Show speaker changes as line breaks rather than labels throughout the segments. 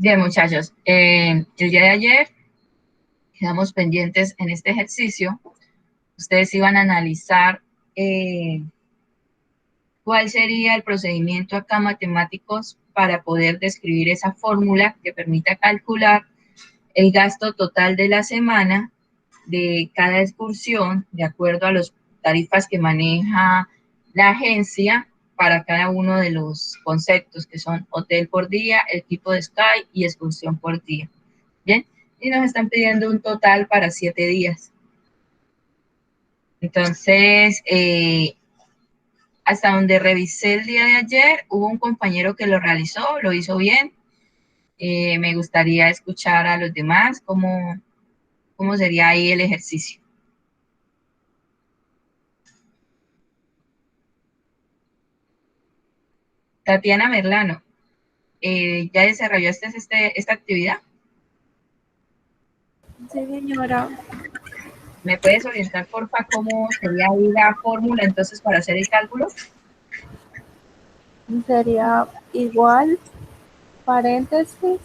Bien, muchachos, el día de ayer quedamos pendientes en este ejercicio. Ustedes iban a analizar eh, cuál sería el procedimiento acá matemáticos para poder describir esa fórmula que permita calcular el gasto total de la semana de cada excursión de acuerdo a las tarifas que maneja la agencia para cada uno de los conceptos que son hotel por día, equipo de Sky y excursión por día. Bien, y nos están pidiendo un total para 7 días. Entonces, hasta donde revisé el día de ayer, hubo un compañero que lo realizó, lo hizo bien. Me gustaría escuchar a los demás cómo sería ahí el ejercicio. Tatiana Merlano, ¿ya desarrollaste esta actividad?
Sí, señora.
¿Me puedes orientar, porfa, cómo sería ahí la fórmula entonces para hacer el cálculo?
Sería igual, paréntesis,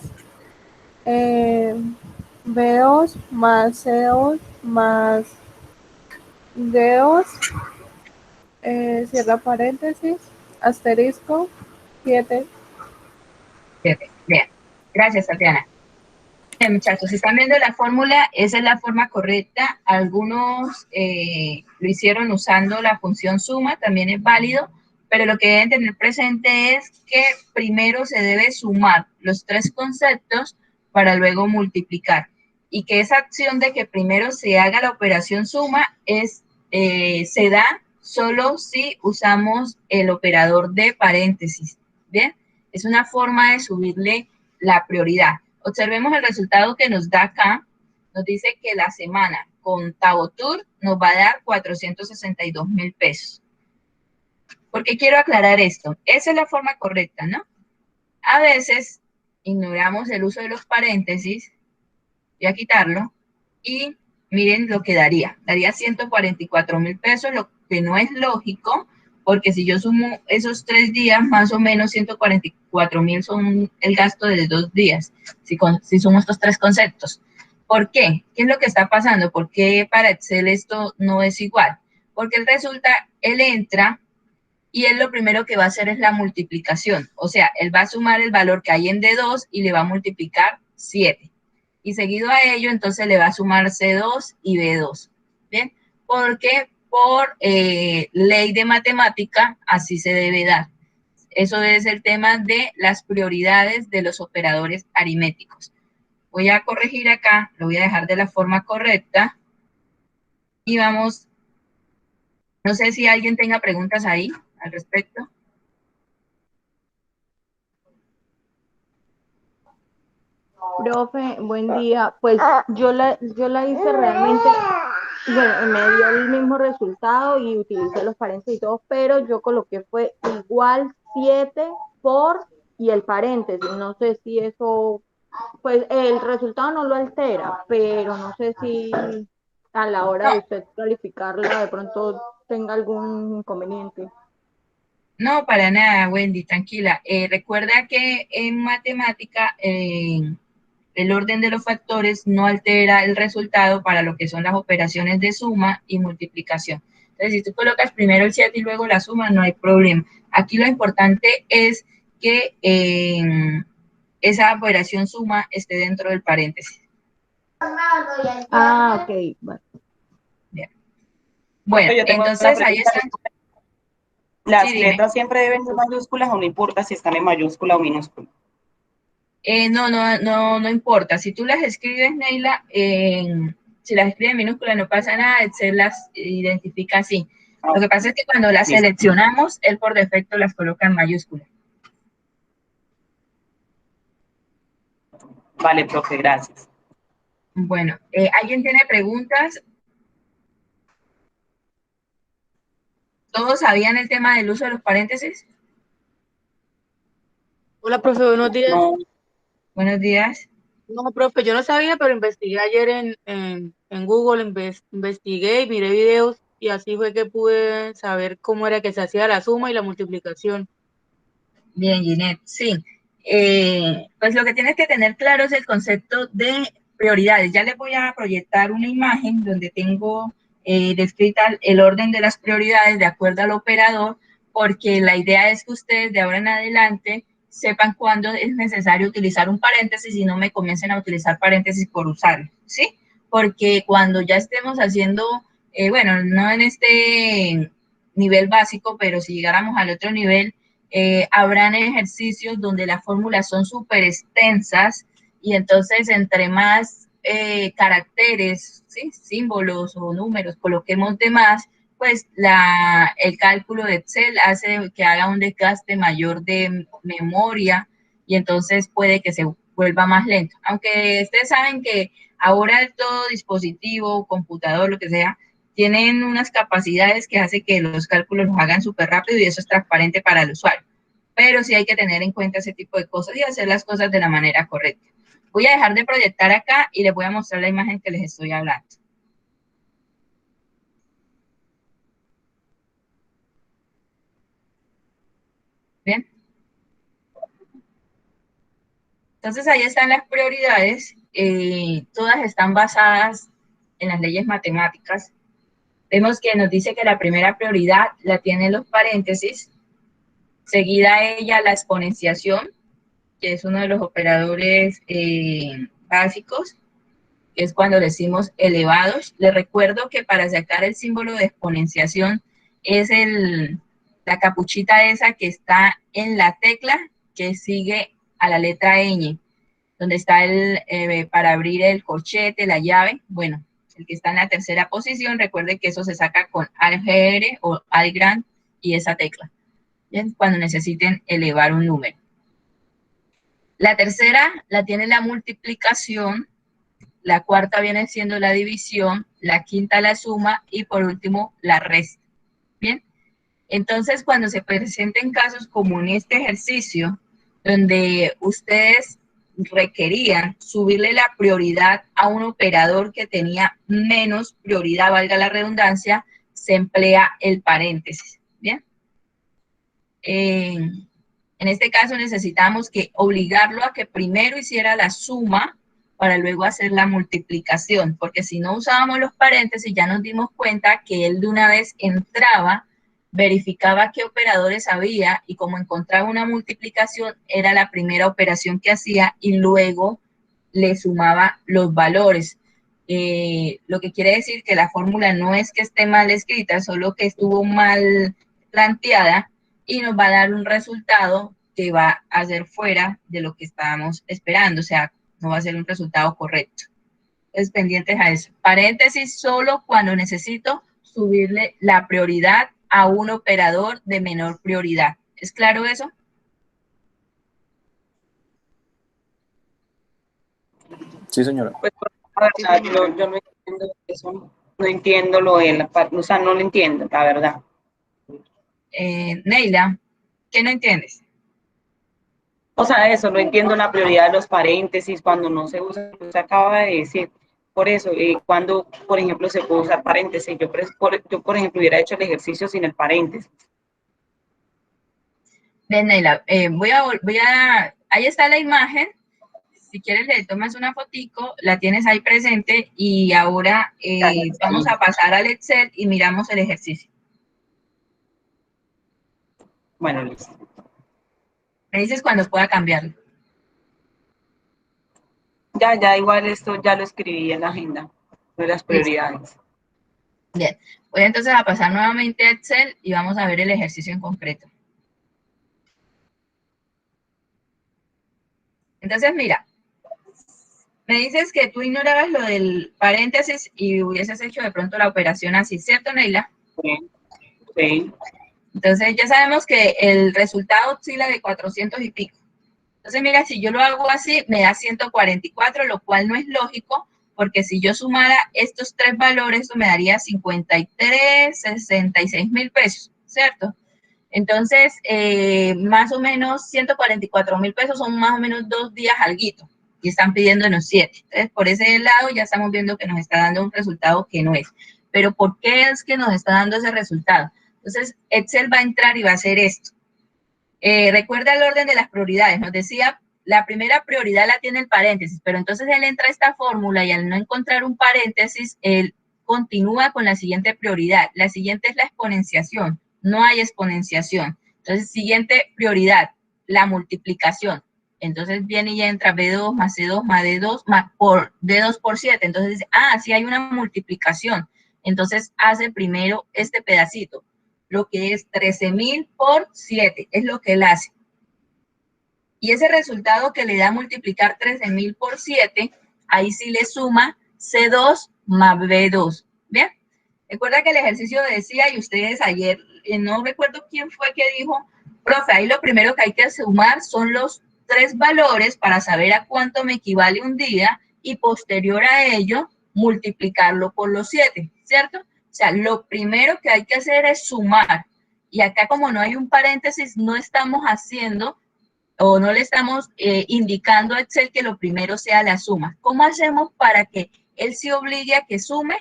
B2 más C2 más D2, cierra paréntesis, asterisco, 7.
Bien, gracias, Tatiana. Bien, muchachos, si están viendo la fórmula, esa es la forma correcta. Algunos lo hicieron usando la función suma, también es válido, pero lo que deben tener presente es que primero se debe sumar los tres conceptos para luego multiplicar. Y que esa acción de que primero se haga la operación suma se da solo si usamos el operador de paréntesis. Bien, es una forma de subirle la prioridad. Observemos el resultado que nos da acá. Nos dice que la semana con Tabotur nos va a dar 462,000 pesos. ¿Por qué quiero aclarar esto? Esa es la forma correcta, ¿no? A veces ignoramos el uso de los paréntesis, voy a quitarlo, y miren lo que daría. Daría 144,000 pesos, lo que no es lógico, porque si yo sumo esos 3 días, más o menos 144,000 son el gasto de 2 días, si sumo estos tres conceptos. ¿Por qué? ¿Qué es lo que está pasando? ¿Por qué para Excel esto no es igual? Porque él entra y él lo primero que va a hacer es la multiplicación. O sea, él va a sumar el valor que hay en D2 y le va a multiplicar 7. Y seguido a ello, entonces le va a sumar C2 y B2. ¿Bien? Porque por ley de matemática así se debe dar. Eso es el tema de las prioridades de los operadores aritméticos. Voy a corregir acá, lo voy a dejar de la forma correcta. Y vamos, no sé si alguien tenga preguntas ahí al respecto.
Profe, buen día. Pues yo la hice realmente, bueno, me dio el mismo resultado y utilicé los paréntesis y todo, pero yo coloqué fue igual 7 por y el paréntesis. No sé si eso, pues el resultado no lo altera, pero no sé si a la hora de usted calificarla de pronto tenga algún inconveniente.
No, para nada, Wendy, tranquila. Recuerda que en matemática el orden de los factores no altera el resultado para lo que son las operaciones de suma y multiplicación. Entonces, si tú colocas primero el 7 y luego la suma, no hay problema. Aquí lo importante es que esa operación suma esté dentro del paréntesis.
Ah, ok, bueno.
Bien. Bueno,
Yo tengo una
entonces ahí
pregunta.
están. Sí,
¿Las
dime.
letras siempre deben ser mayúsculas o no importa si están en mayúscula o minúscula?
No importa. Si tú las escribes, Neila, si las escribes en minúscula no pasa nada, Excel las identifica así.
Ah,
Lo que pasa es que cuando las
listo.
seleccionamos, él por defecto las coloca en mayúscula.
Vale, profe, gracias.
Bueno, ¿alguien tiene preguntas? ¿Todos sabían el tema del uso de los paréntesis?
Hola, profe, buenos días.
No,
Buenos días.
No, profe, yo no sabía, pero investigué ayer en Google, investigué y miré videos y así fue que pude saber cómo era que se hacía la suma y la multiplicación.
Bien, Ginette, sí. pues lo que tienes que tener claro es el concepto de prioridades. Ya les voy a proyectar una imagen donde tengo descrita el orden de las prioridades de acuerdo al operador, porque la idea es que ustedes de ahora en adelante sepan cuándo es necesario utilizar un paréntesis y no me comiencen a utilizar paréntesis por usarlo, ¿sí? Porque cuando ya estemos haciendo, bueno, no en este nivel básico, pero si llegáramos al otro nivel, habrán ejercicios donde las fórmulas son súper extensas y entonces entre más caracteres, ¿sí? Símbolos o números coloquemos de más, pues el cálculo de Excel hace que haga un desgaste mayor de memoria y entonces puede que se vuelva más lento. Aunque ustedes saben que ahora todo dispositivo, computador, lo que sea, tienen unas capacidades que hace que los cálculos los hagan súper rápido y eso es transparente para el usuario. Pero sí hay que tener en cuenta ese tipo de cosas y hacer las cosas de la manera correcta. Voy a dejar de proyectar acá y les voy a mostrar la imagen que les estoy hablando. Bien. Entonces ahí están las prioridades. Todas están basadas en las leyes matemáticas. Vemos que nos dice que la primera prioridad la tienen los paréntesis, seguida a ella la exponenciación, que es uno de los operadores básicos, que es cuando decimos elevados. Les recuerdo que para sacar el símbolo de exponenciación es la capuchita esa que está en la tecla que sigue a la letra ñ, donde está para abrir el corchete, la llave. Bueno, el que está en la tercera posición, recuerde que eso se saca con ALGR o ALGRAND y esa tecla, ¿bien? Cuando necesiten elevar un número. La tercera la tiene la multiplicación, la cuarta viene siendo la división, la quinta la suma y por último la resta. Bien, entonces cuando se presenten casos como en este ejercicio, donde ustedes requerían subirle la prioridad a un operador que tenía menos prioridad, valga la redundancia, se emplea el paréntesis. Bien, en este caso necesitamos que obligarlo a que primero hiciera la suma para luego hacer la multiplicación, porque si no usábamos los paréntesis ya nos dimos cuenta que él de una vez entraba, verificaba qué operadores había y como encontraba una multiplicación era la primera operación que hacía y luego le sumaba los valores. Lo que quiere decir que la fórmula no es que esté mal escrita, solo que estuvo mal planteada y nos va a dar un resultado que va a ser fuera de lo que estábamos esperando, o sea, no va a ser un resultado correcto. Entonces, pendientes a eso. Paréntesis solo cuando necesito subirle la prioridad a un operador de menor prioridad. ¿Es claro eso?
Sí, señora.
Pues, la verdad, yo no entiendo eso, no entiendo lo de o sea, no lo entiendo, la verdad.
Neila, ¿qué no entiendes?
O sea, eso, no entiendo la prioridad de los paréntesis cuando no se usa, usted acaba de decir. Por eso, cuando, por ejemplo, se puede usar paréntesis, yo, por ejemplo, hubiera hecho el ejercicio sin el paréntesis.
Ven, Neila, ahí está la imagen. Si quieres le tomas una fotico, la tienes ahí presente y ahora vamos a pasar al Excel y miramos el ejercicio.
Bueno, listo.
Me dices cuando pueda cambiarlo.
Ya igual esto ya lo escribí en la agenda de las prioridades.
Bien, voy entonces a pasar nuevamente a Excel y vamos a ver el ejercicio en concreto. Entonces, mira, me dices que tú ignorabas lo del paréntesis y hubieses hecho de pronto la operación así, ¿cierto, Neila?
Sí.
Entonces, ya sabemos que el resultado oscila de 400 y pico. Entonces, mira, si yo lo hago así, me da 144, lo cual no es lógico, porque si yo sumara estos tres valores, eso me daría 53, 66 mil pesos, ¿cierto? Entonces, más o menos 144 mil pesos son más o menos 2 días alguito, y están pidiéndonos 7. Entonces, por ese lado ya estamos viendo que nos está dando un resultado que no es. Pero, ¿por qué es que nos está dando ese resultado? Entonces, Excel va a entrar y va a hacer esto. Recuerda el orden de las prioridades. Nos decía, la primera prioridad la tiene el paréntesis, pero entonces él entra a esta fórmula y al no encontrar un paréntesis, él continúa con la siguiente prioridad. La siguiente es la exponenciación. No hay exponenciación. Entonces, siguiente prioridad, la multiplicación. Entonces viene y entra B2 más C2 más D2 más por D2 por 7. Entonces dice, sí hay una multiplicación. Entonces hace primero este pedacito, lo que es 13.000 por 7, es lo que él hace. Y ese resultado que le da multiplicar 13.000 por 7, ahí sí le suma C2 más B2. ¿Bien? Recuerda que el ejercicio decía, y ustedes ayer, no recuerdo quién fue que dijo, profe, ahí lo primero que hay que sumar son los 3 valores para saber a cuánto me equivale un día y posterior a ello multiplicarlo por los 7, ¿cierto? O sea, lo primero que hay que hacer es sumar. Y acá como no hay un paréntesis, no estamos haciendo o no le estamos indicando a Excel que lo primero sea la suma. ¿Cómo hacemos para que él se obligue a que sume?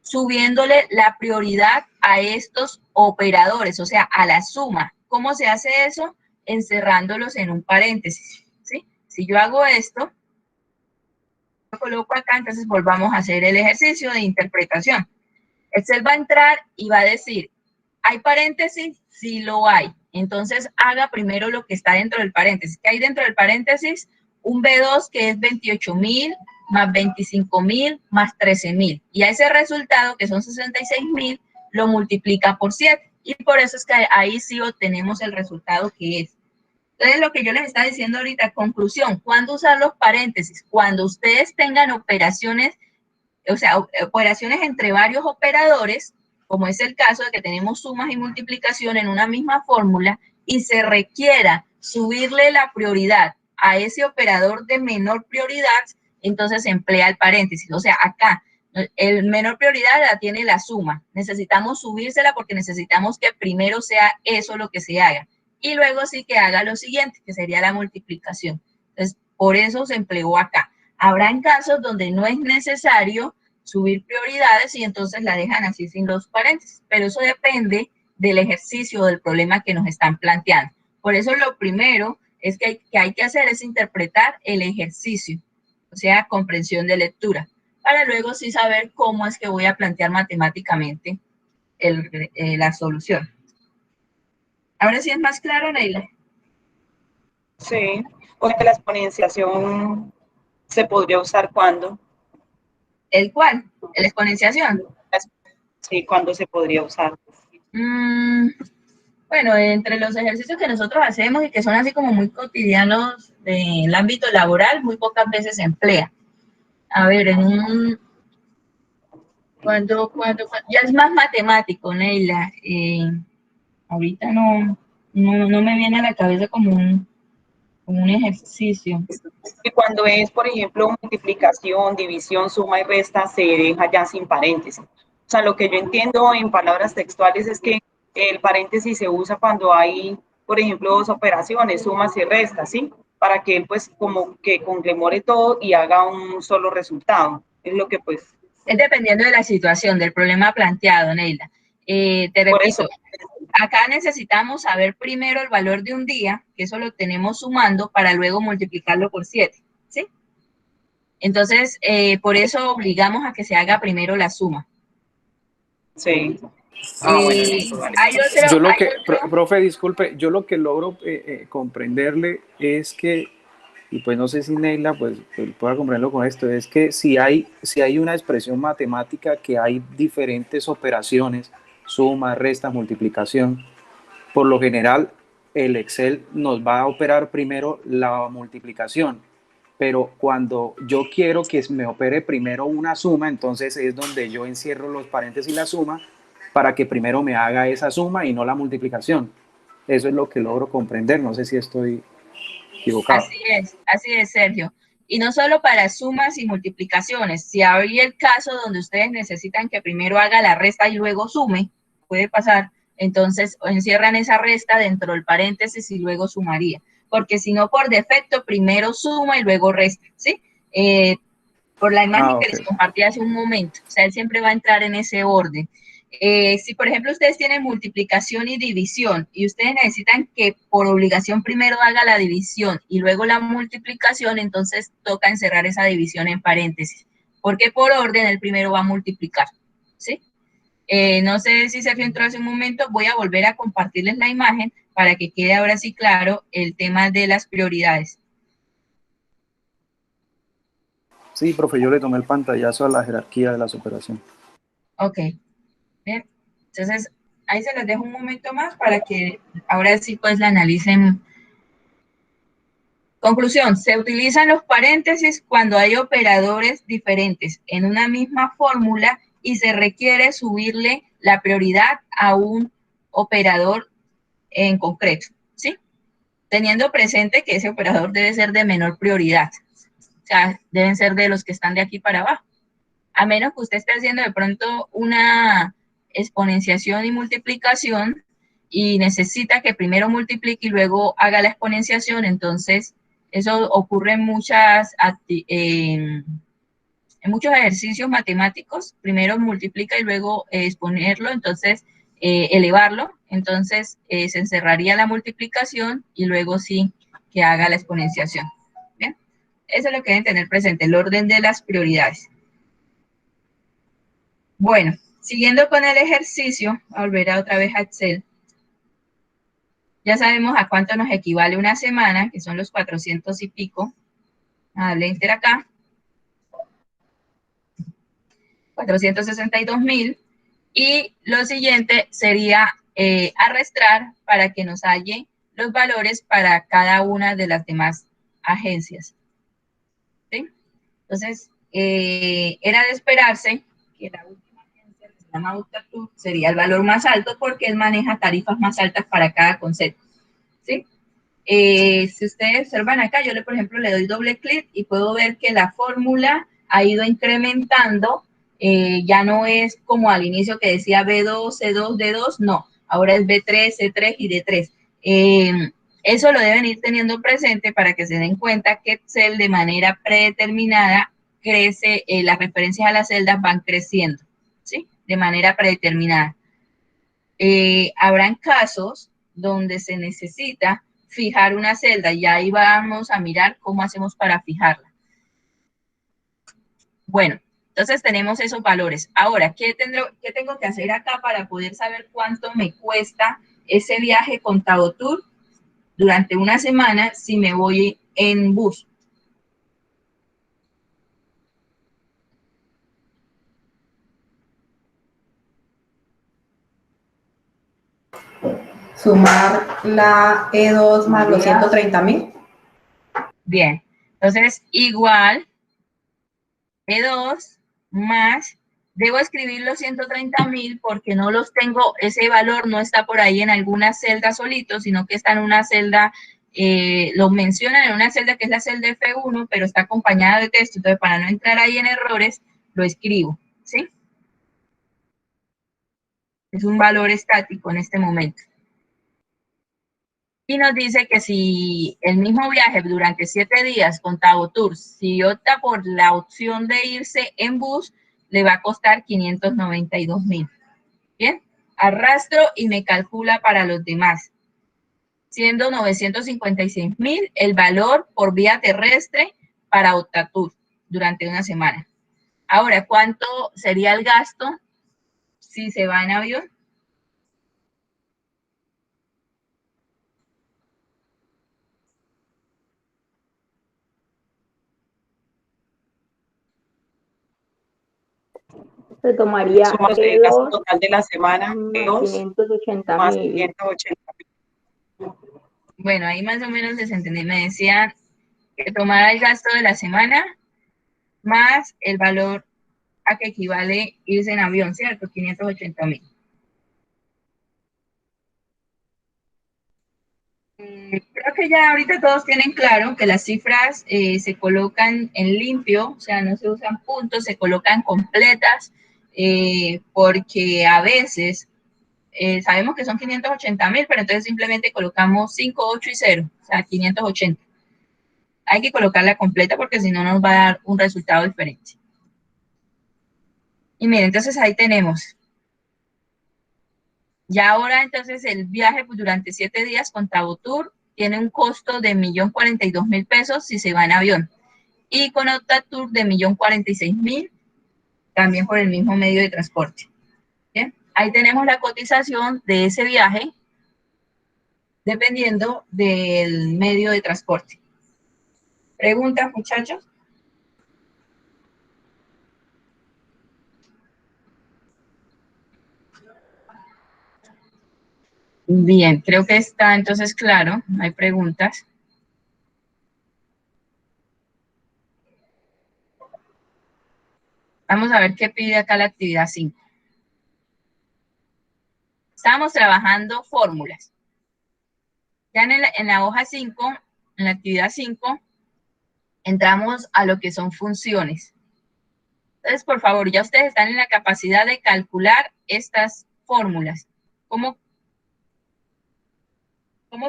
Subiéndole la prioridad a estos operadores, o sea, a la suma. ¿Cómo se hace eso? Encerrándolos en un paréntesis, ¿sí? Si yo hago esto, lo coloco acá, entonces volvamos a hacer el ejercicio de interpretación. Excel va a entrar y va a decir, ¿hay paréntesis? Sí lo hay. Entonces, haga primero lo que está dentro del paréntesis. ¿Qué hay dentro del paréntesis? Un B2 que es 28.000 más 25.000 más 13.000. Y a ese resultado, que son 66.000, lo multiplica por 7. Y por eso es que ahí sí obtenemos el resultado que es. Entonces, lo que yo les estaba diciendo ahorita, conclusión, ¿cuándo usar los paréntesis? Cuando ustedes tengan operaciones, o sea, operaciones entre varios operadores, como es el caso de que tenemos sumas y multiplicación en una misma fórmula y se requiera subirle la prioridad a ese operador de menor prioridad, entonces se emplea el paréntesis. O sea, acá el menor prioridad la tiene la suma. Necesitamos subírsela porque necesitamos que primero sea eso lo que se haga. Y luego sí que haga lo siguiente, que sería la multiplicación. Entonces, por eso se empleó acá. Habrán casos donde no es necesario subir prioridades y entonces la dejan así sin los paréntesis, pero eso depende del ejercicio o del problema que nos están planteando. Por eso lo primero es que hay que hacer es interpretar el ejercicio, o sea, comprensión de lectura, para luego sí saber cómo es que voy a plantear matemáticamente la solución. Ahora sí es más claro, Neila.
Sí, porque la exponenciación se podría usar cuando.
¿El cuál? ¿La exponenciación?
Sí, ¿cuándo se podría usar?
Bueno, entre los ejercicios que nosotros hacemos y que son así como muy cotidianos del ámbito laboral, muy pocas veces se emplea. A ver, cuando ya es más matemático, Neila. Ahorita no me viene a la cabeza como un ejercicio.
Y cuando es, por ejemplo, multiplicación, división, suma y resta, se deja ya sin paréntesis. O sea, lo que yo entiendo en palabras textuales es que el paréntesis se usa cuando hay, por ejemplo, dos operaciones, sumas y restas, ¿sí? Para que él, pues, como que conglomere todo y haga un solo resultado. Es lo que, pues...
Es dependiendo de la situación, del problema planteado, Neila. Te repito, acá necesitamos saber primero el valor de un día, que eso lo tenemos sumando, para luego multiplicarlo por 7, ¿sí? Entonces, por eso obligamos a que se haga primero la suma.
Sí.
Bueno, hay otro,
profe, disculpe, yo lo que logro comprenderle es que, y pues no sé si Neila pues pueda comprenderlo con esto, es que si hay una expresión matemática que hay diferentes operaciones, suma, resta, multiplicación, por lo general el Excel nos va a operar primero la multiplicación, pero cuando yo quiero que me opere primero una suma, entonces es donde yo encierro los paréntesis y la suma para que primero me haga esa suma y no la multiplicación. Eso es lo que logro comprender, no sé si estoy equivocado.
Así es, Sergio. Y no solo para sumas y multiplicaciones, si habría el caso donde ustedes necesitan que primero haga la resta y luego sume, puede pasar, entonces encierran esa resta dentro del paréntesis y luego sumaría, porque si no, por defecto, primero suma y luego resta, ¿sí? Por la imagen que les compartí hace un momento, o sea, él siempre va a entrar en ese orden. Si, por ejemplo, ustedes tienen multiplicación y división y ustedes necesitan que por obligación primero haga la división y luego la multiplicación, entonces toca encerrar esa división en paréntesis, porque por orden el primero va a multiplicar, ¿sí? No sé si Sergio entró hace un momento, voy a volver a compartirles la imagen para que quede ahora sí claro el tema de las prioridades.
Sí, profe, yo le tomé el pantallazo a la jerarquía de las operaciones.
Ok, bien. Entonces, ahí se los dejo un momento más para que ahora sí pues la analicen. Conclusión, se utilizan los paréntesis cuando hay operadores diferentes en una misma fórmula y se requiere subirle la prioridad a un operador en concreto, ¿sí? Teniendo presente que ese operador debe ser de menor prioridad, o sea, deben ser de los que están de aquí para abajo. A menos que usted esté haciendo de pronto una exponenciación y multiplicación y necesita que primero multiplique y luego haga la exponenciación, entonces eso ocurre en muchos ejercicios matemáticos. Primero multiplica y luego exponerlo, entonces elevarlo, entonces se encerraría la multiplicación y luego sí que haga la exponenciación. ¿Bien? Eso es lo que deben tener presente, el orden de las prioridades. Bueno, siguiendo con el ejercicio, volverá otra vez a Excel. Ya sabemos a cuánto nos equivale una semana, que son los 400 y pico. A darle enter acá. 462.000. Y lo siguiente sería arrastrar para que nos halle los valores para cada una de las demás agencias. ¿Sí? Entonces, era de esperarse que la última agencia, que se llama Ultratur, sería el valor más alto porque él maneja tarifas más altas para cada concepto. ¿Sí? Si ustedes observan acá, yo, por ejemplo, le doy doble clic y puedo ver que la fórmula ha ido incrementando. Ya no es como al inicio que decía B2, C2, D2, no. Ahora es B3, C3 y D3. Eso lo deben ir teniendo presente para que se den cuenta que Excel de manera predeterminada crece, las referencias a las celdas van creciendo, ¿sí? De manera predeterminada. Habrán casos donde se necesita fijar una celda y ahí vamos a mirar cómo hacemos para fijarla. Bueno, entonces tenemos esos valores. Ahora, ¿qué tengo que hacer acá para poder saber cuánto me cuesta ese viaje con Tabotur durante una semana si me voy en bus?
Sumar la E2 más los 130.000.
Bien, entonces igual E2 más, debo escribir los 130.000 porque no los tengo, ese valor no está por ahí en alguna celda solito, sino que está en una celda, lo mencionan en una celda que es la celda F1, pero está acompañada de texto, entonces para no entrar ahí en errores, lo escribo, ¿sí? Es un valor estático en este momento. Y nos dice que si el mismo viaje durante 7 días con Tabotur, si opta por la opción de irse en bus, le va a costar 592.000. Bien, arrastro y me calcula para los demás, siendo 956.000 el valor por vía terrestre para Optatur durante una semana. Ahora, ¿cuánto sería el gasto si se va en avión?
Se tomaría
Sumamos el gasto
B2
total de la semana, B2 más
580.000.
580.000.
Bueno, ahí más o menos les entendí. Me decían que tomara el gasto de la semana más el valor a que equivale irse en avión, ¿cierto? 580.000. Creo que ya ahorita todos tienen claro que las cifras se colocan en limpio, o sea, no se usan puntos, se colocan completas, porque a veces sabemos que son 580.000, pero entonces simplemente colocamos 5, 8 y 0, o sea, 580. Hay que colocarla completa porque si no nos va a dar un resultado diferente. Y miren, entonces ahí tenemos Ya ahora entonces el viaje pues, durante 7 días con Tabotour tiene un costo de 1.042.000 pesos si se va en avión. Y con Optatour de 1.046.000 también por el mismo medio de transporte. ¿Bien? Ahí tenemos la cotización de ese viaje dependiendo del medio de transporte. ¿Preguntas, muchachos? Bien, creo que está entonces claro, no hay preguntas. Vamos a ver qué pide acá la actividad 5. Estamos trabajando fórmulas. Ya en la hoja 5, en la actividad 5, entramos a lo que son funciones. Entonces, por favor, ya ustedes están en la capacidad de calcular estas fórmulas. ¿Cómo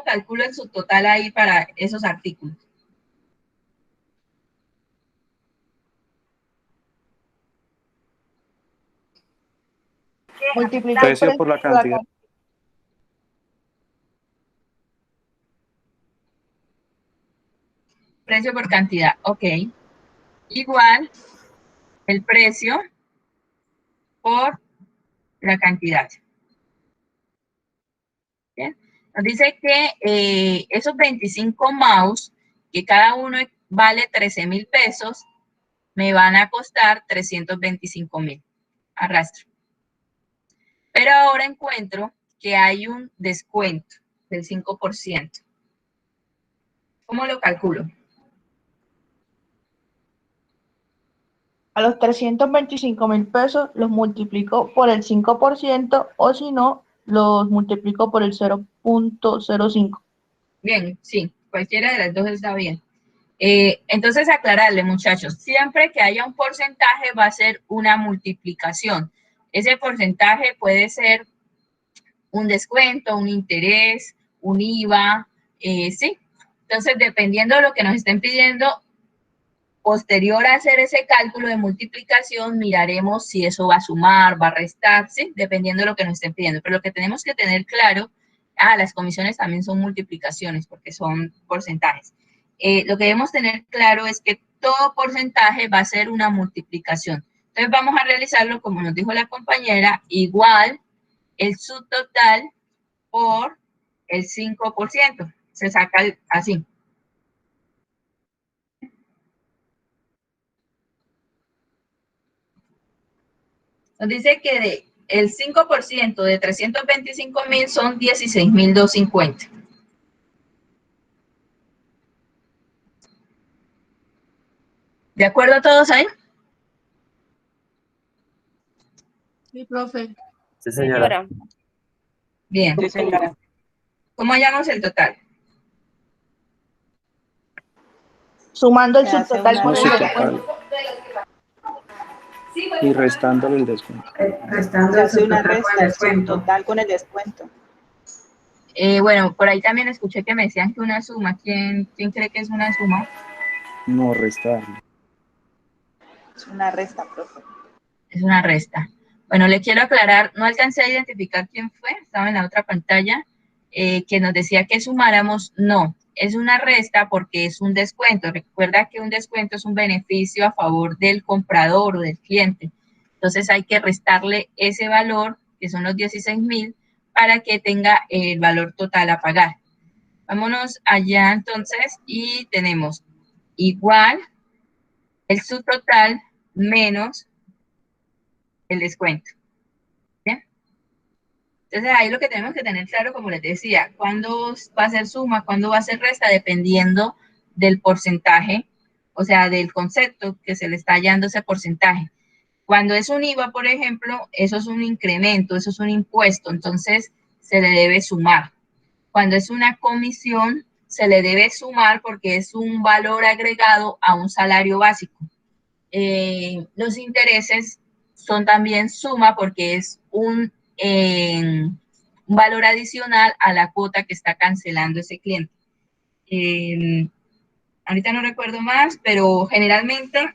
calculan su total ahí para esos artículos?
Multiplicar
Precio por la cantidad.
Precio por cantidad, ok. Igual el precio por la cantidad. ¿Bien? Nos dice que esos 25 mouse, que cada uno vale 13.000 pesos, me van a costar 325.000. Arrastro. Pero ahora encuentro que hay un descuento del 5%. ¿Cómo lo calculo?
A los 325.000 pesos los multiplico por el 5% o si no, los multiplico por el 0.05.
Bien, sí, cualquiera de las dos está bien. Entonces, aclararle, muchachos, siempre que haya un porcentaje va a ser una multiplicación. Ese porcentaje puede ser un descuento, un interés, un IVA, sí. Entonces, dependiendo de lo que nos estén pidiendo, posterior a hacer ese cálculo de multiplicación, miraremos si eso va a sumar, va a restar, ¿sí? Dependiendo de lo que nos estén pidiendo. Pero lo que tenemos que tener claro, las comisiones también son multiplicaciones porque son porcentajes. Lo que debemos tener claro es que todo porcentaje va a ser una multiplicación. Entonces vamos a realizarlo, como nos dijo la compañera, igual el subtotal por el 5%. Se saca así. Nos dice que el 5% de 325.000 son 16.250. ¿De acuerdo a todos ahí?
Sí, profe.
Sí, señora.
Bien.
Sí, señora.
¿Cómo hallamos el total?
Sumando el
Se hace
subtotal
una
por
No,
el
sí,
descuento.
total. Y restándole el descuento.
Restando
Se
el
hace una
subtotal con el
resta,
descuento.
subtotal con el descuento.
Bueno, por ahí también escuché que me decían que una suma. ¿Quién cree que es una suma?
No restarle.
Es una resta, profe.
Es una resta. Bueno, le quiero aclarar, no alcancé a identificar quién fue, estaba en la otra pantalla, que nos decía que sumáramos. No, es una resta porque es un descuento. Recuerda que un descuento es un beneficio a favor del comprador o del cliente. Entonces hay que restarle ese valor, que son los 16.000, para que tenga el valor total a pagar. Vámonos allá entonces y tenemos igual el subtotal menos el descuento. ¿Bien? Entonces ahí lo que tenemos que tener claro, como les decía, cuándo va a ser suma, cuándo va a ser resta, dependiendo del porcentaje, o sea, del concepto que se le está hallando ese porcentaje. Cuando es un IVA, por ejemplo, eso es un incremento, eso es un impuesto, entonces se le debe sumar. Cuando es una comisión, se le debe sumar porque es un valor agregado a un salario básico. Los intereses son también suma porque es un valor adicional a la cuota que está cancelando ese cliente. Ahorita no recuerdo más, pero generalmente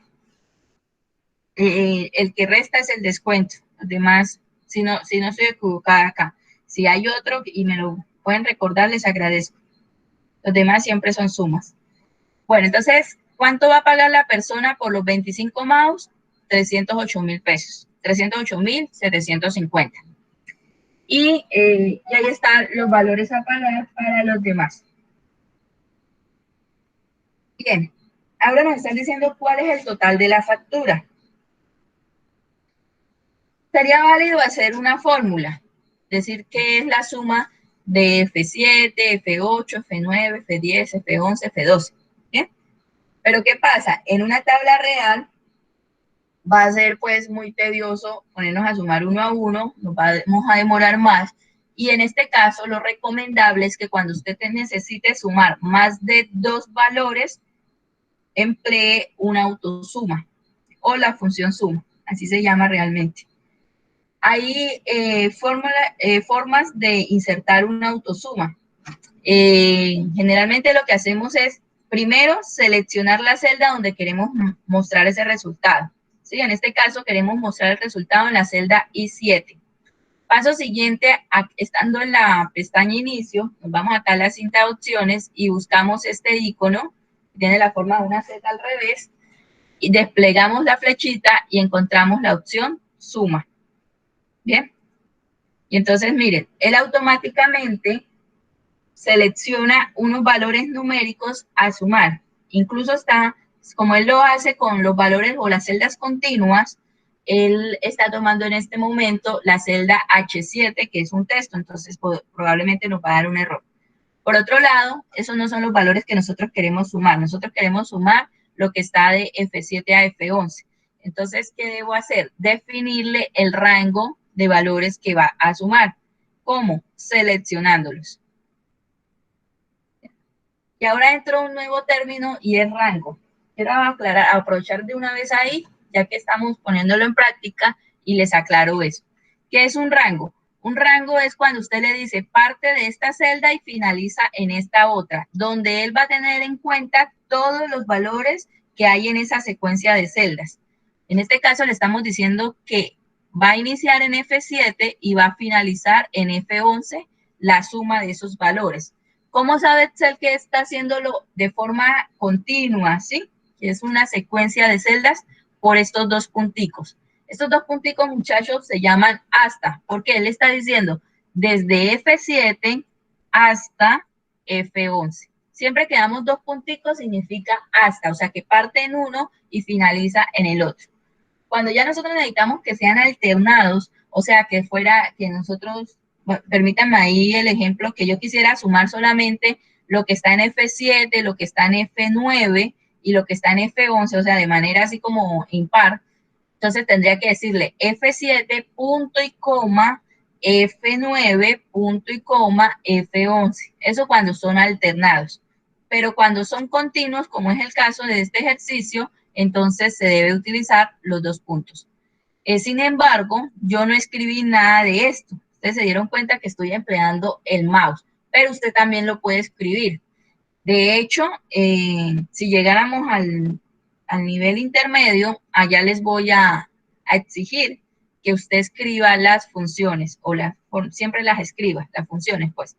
el que resta es el descuento. Los demás, si no estoy equivocada acá. Si hay otro y me lo pueden recordar, les agradezco. Los demás siempre son sumas. Bueno, entonces, ¿cuánto va a pagar la persona por los 25 mouse? 308.000 pesos. 308.750. Y ahí están los valores a pagar para los demás. Bien, ahora nos están diciendo cuál es el total de la factura. Sería válido hacer una fórmula, decir qué es la suma de F7, F8, F9, F10, F11, F12. ¿Bien? Pero ¿qué pasa? En una tabla real va a ser pues muy tedioso ponernos a sumar uno a uno, nos vamos a demorar más. Y en este caso, lo recomendable es que cuando usted necesite sumar más de 2 valores, emplee una autosuma o la función suma, así se llama realmente. Hay formas de insertar una autosuma. Generalmente lo que hacemos es, primero, seleccionar la celda donde queremos mostrar ese resultado. ¿Sí? En este caso, queremos mostrar el resultado en la celda I7. Paso siguiente, estando en la pestaña Inicio, nos vamos acá a la cinta de opciones y buscamos este icono, que tiene la forma de una Z al revés, y desplegamos la flechita y encontramos la opción Suma. ¿Bien? Y entonces, miren, él automáticamente selecciona unos valores numéricos a sumar. Incluso está, como él lo hace con los valores o las celdas continuas, él está tomando en este momento la celda H7, que es un texto, entonces probablemente nos va a dar un error. Por otro lado, esos no son los valores que nosotros queremos sumar. Nosotros queremos sumar lo que está de F7 a F11. Entonces, ¿qué debo hacer? Definirle el rango de valores que va a sumar. ¿Cómo? Seleccionándolos. Y ahora entró un nuevo término y es rango. Quiero aclarar, aprovechar de una vez ahí, ya que estamos poniéndolo en práctica, y les aclaro eso. ¿Qué es un rango? Un rango es cuando usted le dice parte de esta celda y finaliza en esta otra, donde él va a tener en cuenta todos los valores que hay en esa secuencia de celdas. En este caso le estamos diciendo que va a iniciar en F7 y va a finalizar en F11 la suma de esos valores. ¿Cómo sabe Excel que está haciéndolo de forma continua, sí? Que es una secuencia de celdas por estos dos punticos. Estos dos punticos, muchachos, se llaman hasta, porque él está diciendo desde F7 hasta F11. Siempre que damos dos punticos significa hasta, o sea que parte en uno y finaliza en el otro. Cuando ya nosotros necesitamos que sean alternados, o sea que fuera, que nosotros, bueno, permítanme ahí el ejemplo, que yo quisiera sumar solamente lo que está en F7, lo que está en F9 y lo que está en F11, o sea, de manera así como impar. Entonces tendría que decirle F7 punto y coma, F9 punto y coma, F11. Eso cuando son alternados. Pero cuando son continuos, como es el caso de este ejercicio, entonces se debe utilizar los dos puntos. Sin embargo, yo no escribí nada de esto. Ustedes se dieron cuenta que estoy empleando el mouse, pero usted también lo puede escribir. De hecho, si llegáramos al nivel intermedio, allá les voy a exigir que usted escriba las funciones, o siempre las escriba, las funciones, pues.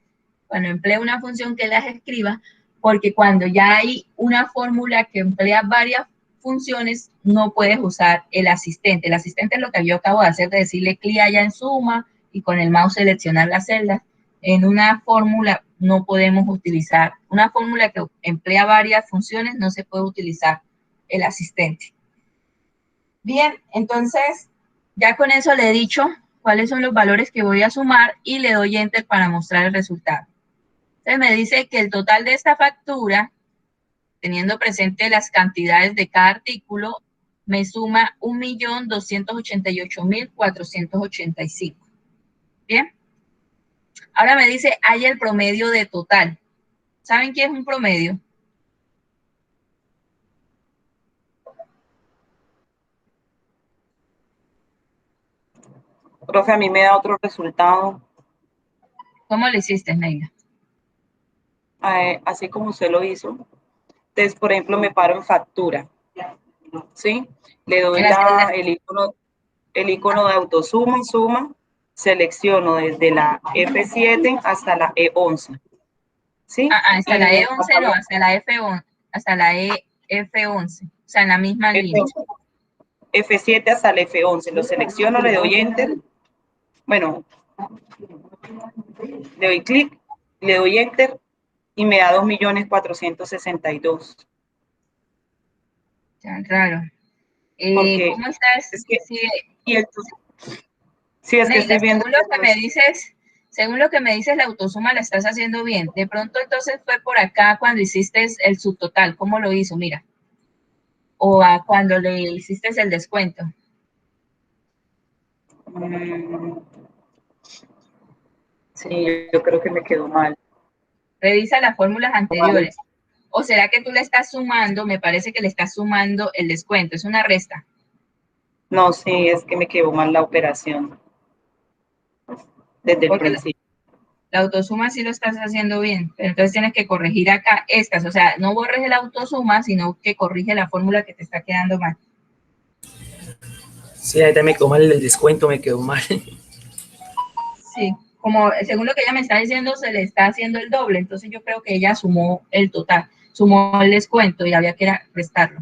Cuando emplea una función, que las escriba, porque cuando ya hay una fórmula que emplea varias funciones, no puedes usar el asistente. El asistente es lo que yo acabo de hacer, de decirle clic allá en suma y con el mouse seleccionar las celdas. En una fórmula no podemos utilizar, una fórmula que emplea varias funciones, no se puede utilizar el asistente. Bien, entonces, ya con eso le he dicho cuáles son los valores que voy a sumar y le doy Enter para mostrar el resultado. Entonces me dice que el total de esta factura, teniendo presente las cantidades de cada artículo, me suma 1.288.485. Bien. Ahora me dice, hay el promedio de total. ¿Saben qué es un promedio?
Profe, a mí me da otro resultado.
¿Cómo le hiciste, Neila?
Así como usted lo hizo. Entonces, por ejemplo, me paro en factura. ¿Sí? Le doy el icono de autosuma, suma. selecciono desde la F7 hasta la E11. ¿Sí?
Hasta
Y
la
me
E11 no, hasta la F11, hasta la F11, o sea, en la misma línea.
F7 hasta la F11, lo selecciono, le doy Enter. Bueno, le doy clic, le doy Enter y me da 2.462.000.
Tan raro.
Porque
¿Cómo estás?
es que,
Sí,
y el, sí, es que
Neila,
estoy viendo
según lo que me dices, la autosuma la estás haciendo bien. De pronto entonces fue por acá cuando hiciste el subtotal, ¿cómo lo hizo? Mira. O cuando le hiciste el descuento.
Sí, yo creo que me quedó mal.
Revisa las fórmulas anteriores. ¿O será que tú le estás sumando? Me parece que le estás sumando el descuento. Es una resta.
No, sí, es que me quedó mal la operación desde el
Porque
principio.
la autosuma sí lo estás haciendo bien. Pero entonces tienes que corregir acá estas. O sea, no borres el autosuma, sino que corrige la fórmula que te está quedando mal.
Sí, ahí también me quedó mal el descuento, me quedó mal.
Sí, como según lo que ella me está diciendo, se le está haciendo el doble. Entonces yo creo que ella sumó el total, sumó el descuento y había que restarlo.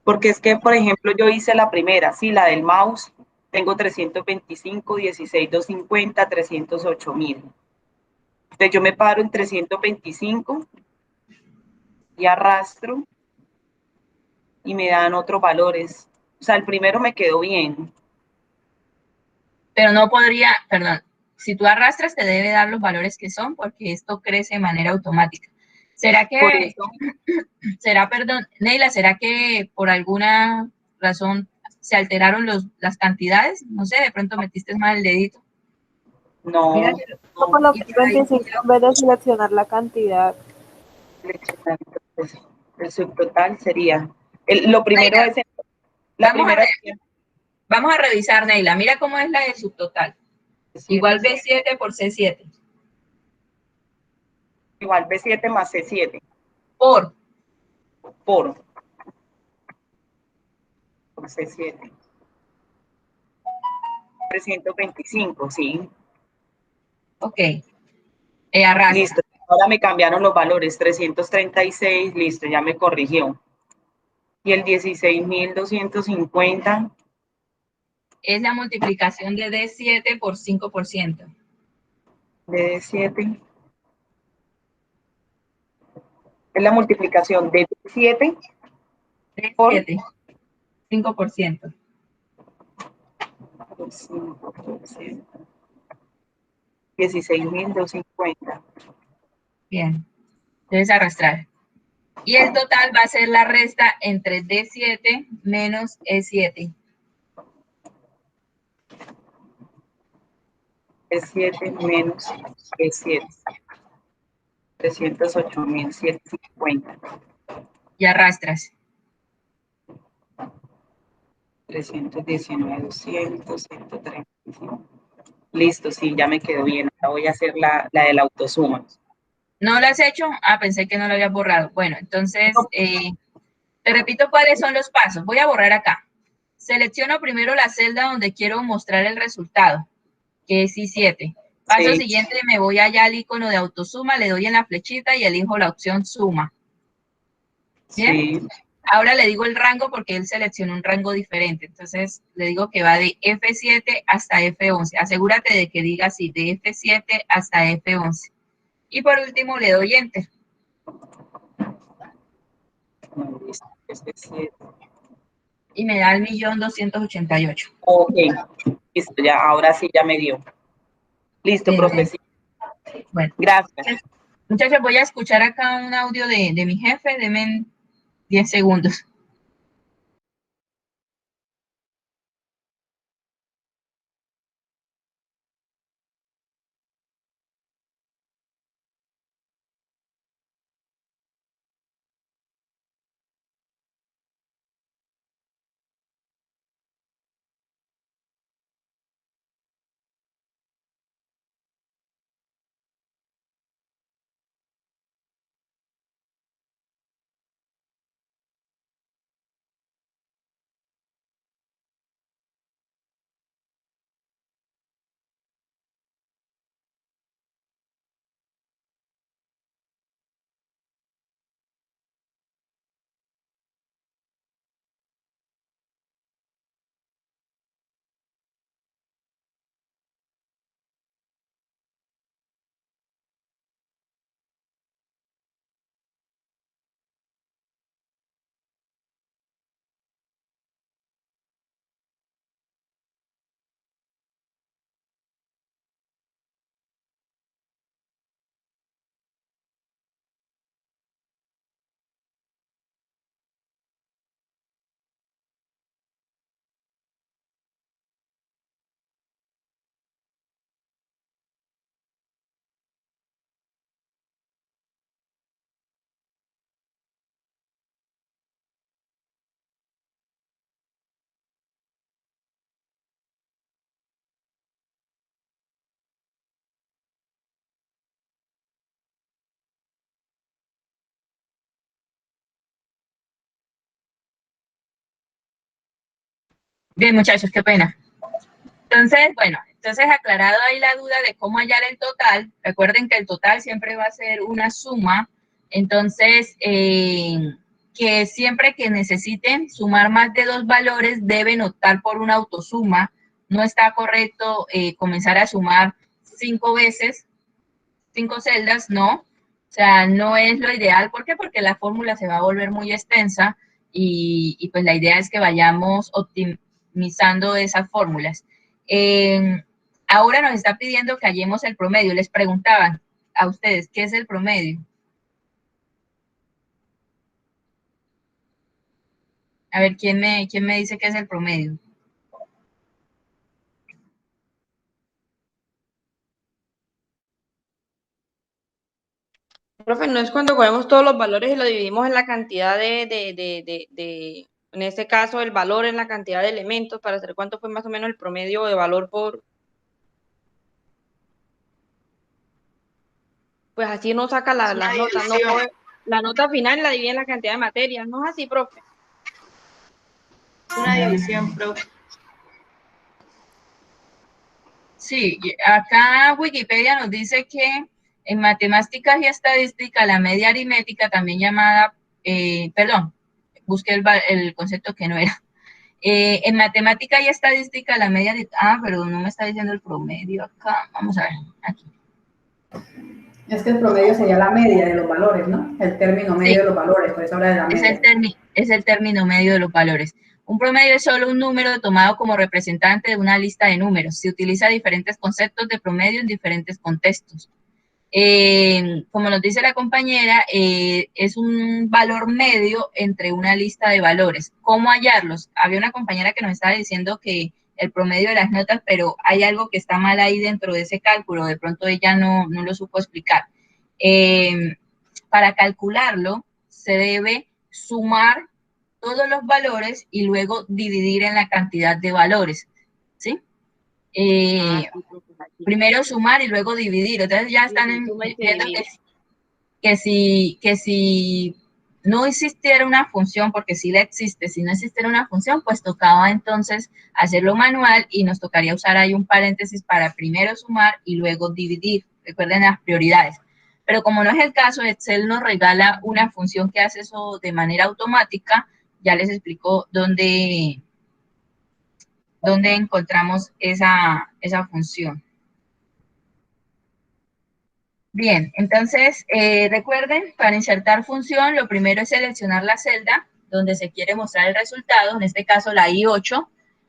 Porque es que, por ejemplo, yo hice la primera, sí, la del mouse, tengo 325, 16,250, 308.000. Entonces yo me paro en 325 y arrastro y me dan otros valores. O sea, el primero me quedó bien.
Pero no podría, perdón, si tú arrastras te debe dar los valores que son porque esto crece de manera automática. ¿Será
Por
que,
eso,
perdón, Neila, será que por alguna razón se alteraron las cantidades? No sé, de pronto metiste mal el dedito. Mira,
no,
Como lo
y
que
por ahí,
25 en vez de seleccionar la cantidad.
el subtotal sería, lo primero
Neila,
es, la
vamos a,
primera
vamos a revisar, Neila. Mira cómo es la de subtotal.
es
Igual B7 por C7.
igual B7 más C7
Por,
por C7. 325, sí.
ok, arrastra.
Listo. Ahora me cambiaron los valores. 336, listo, ya me corrigió. Y el 16.250.
Es la multiplicación de D7 por 5%.
De 7. Es la multiplicación de 7 por
D7, 5%.
5%. 16.250.
Bien, debes arrastrar. Y el total va a ser la resta entre D7 menos E7.
E7 menos E7. 308.750.
Y arrastras.
319.200, 135. Listo, sí, ya me quedó bien. Ahora voy a hacer la de la autosuma.
¿No lo has hecho? Pensé que no lo habías borrado. Bueno, entonces, te repito cuáles son los pasos. Voy a borrar acá. Selecciono primero la celda donde quiero mostrar el resultado, que es I7. Paso
Sí,
siguiente, me voy allá al icono de autosuma, le doy en la flechita y elijo la opción suma. ¿Bien?
sí.
Ahora le digo el rango porque él seleccionó un rango diferente. Entonces le digo que va de F7 hasta F11. Asegúrate de que diga así, de F7 hasta F11. Y por último le doy Enter.
Listo, este 7.
Y me da el 1.288.000.
Ok, listo, ya, ahora sí ya me dio. Listo,
Bien,
profe,
bien.
sí.
Bueno,
Gracias.
muchachos, voy a escuchar acá un audio de mi jefe. Denme 10 segundos. Bien, muchachos, qué pena. Entonces, bueno, aclarado ahí la duda de cómo hallar el total, recuerden que el total siempre va a ser una suma, entonces, que siempre que necesiten sumar más de 2 valores, deben optar por una autosuma. No está correcto comenzar a sumar 5 veces, 5 celdas, no. O sea, no es lo ideal. ¿Por qué? Porque la fórmula se va a volver muy extensa y pues la idea es que vayamos optimizando esas fórmulas. Ahora nos está pidiendo que hallemos el promedio. Les preguntaban a ustedes, ¿qué es el promedio? A ver, ¿quién me dice qué es el promedio?
Profe, no es cuando cogemos todos los valores y lo dividimos en la cantidad en este caso, el valor en la cantidad de elementos para saber cuánto fue más o menos el promedio de valor por... Pues así uno saca las notas, no coge la nota final y la divide en la cantidad de materias, ¿no es así, profe?
Una división, profe. Sí, acá Wikipedia nos dice que en matemáticas y estadística, la media aritmética, también llamada, perdón, busqué el concepto que no era. En matemática y estadística, la media, pero no me está diciendo el promedio acá. Vamos a ver, aquí.
Es que el promedio sería la media de los valores, ¿no? El término medio de los valores, por eso habla de la media.
Es el término medio de los valores. Un promedio es solo un número tomado como representante de una lista de números. Se utiliza diferentes conceptos de promedio en diferentes contextos. Como nos dice la compañera, es un valor medio entre una lista de valores. ¿Cómo hallarlos? Había una compañera que nos estaba diciendo que el promedio de las notas, pero hay algo que está mal ahí dentro de ese cálculo, de pronto ella no lo supo explicar. Para calcularlo, se debe sumar todos los valores y luego dividir en la cantidad de valores, ¿sí? Primero sumar y luego dividir. Entonces ya están viendo que si no existiera una función, porque sí la existe, si no existiera una función, pues tocaba entonces hacerlo manual y nos tocaría usar ahí un paréntesis para primero sumar y luego dividir. Recuerden las prioridades. Pero como no es el caso, Excel nos regala una función que hace eso de manera automática. Ya les explico dónde encontramos esa función. Bien, entonces recuerden, para insertar función, lo primero es seleccionar la celda donde se quiere mostrar el resultado, en este caso la I8.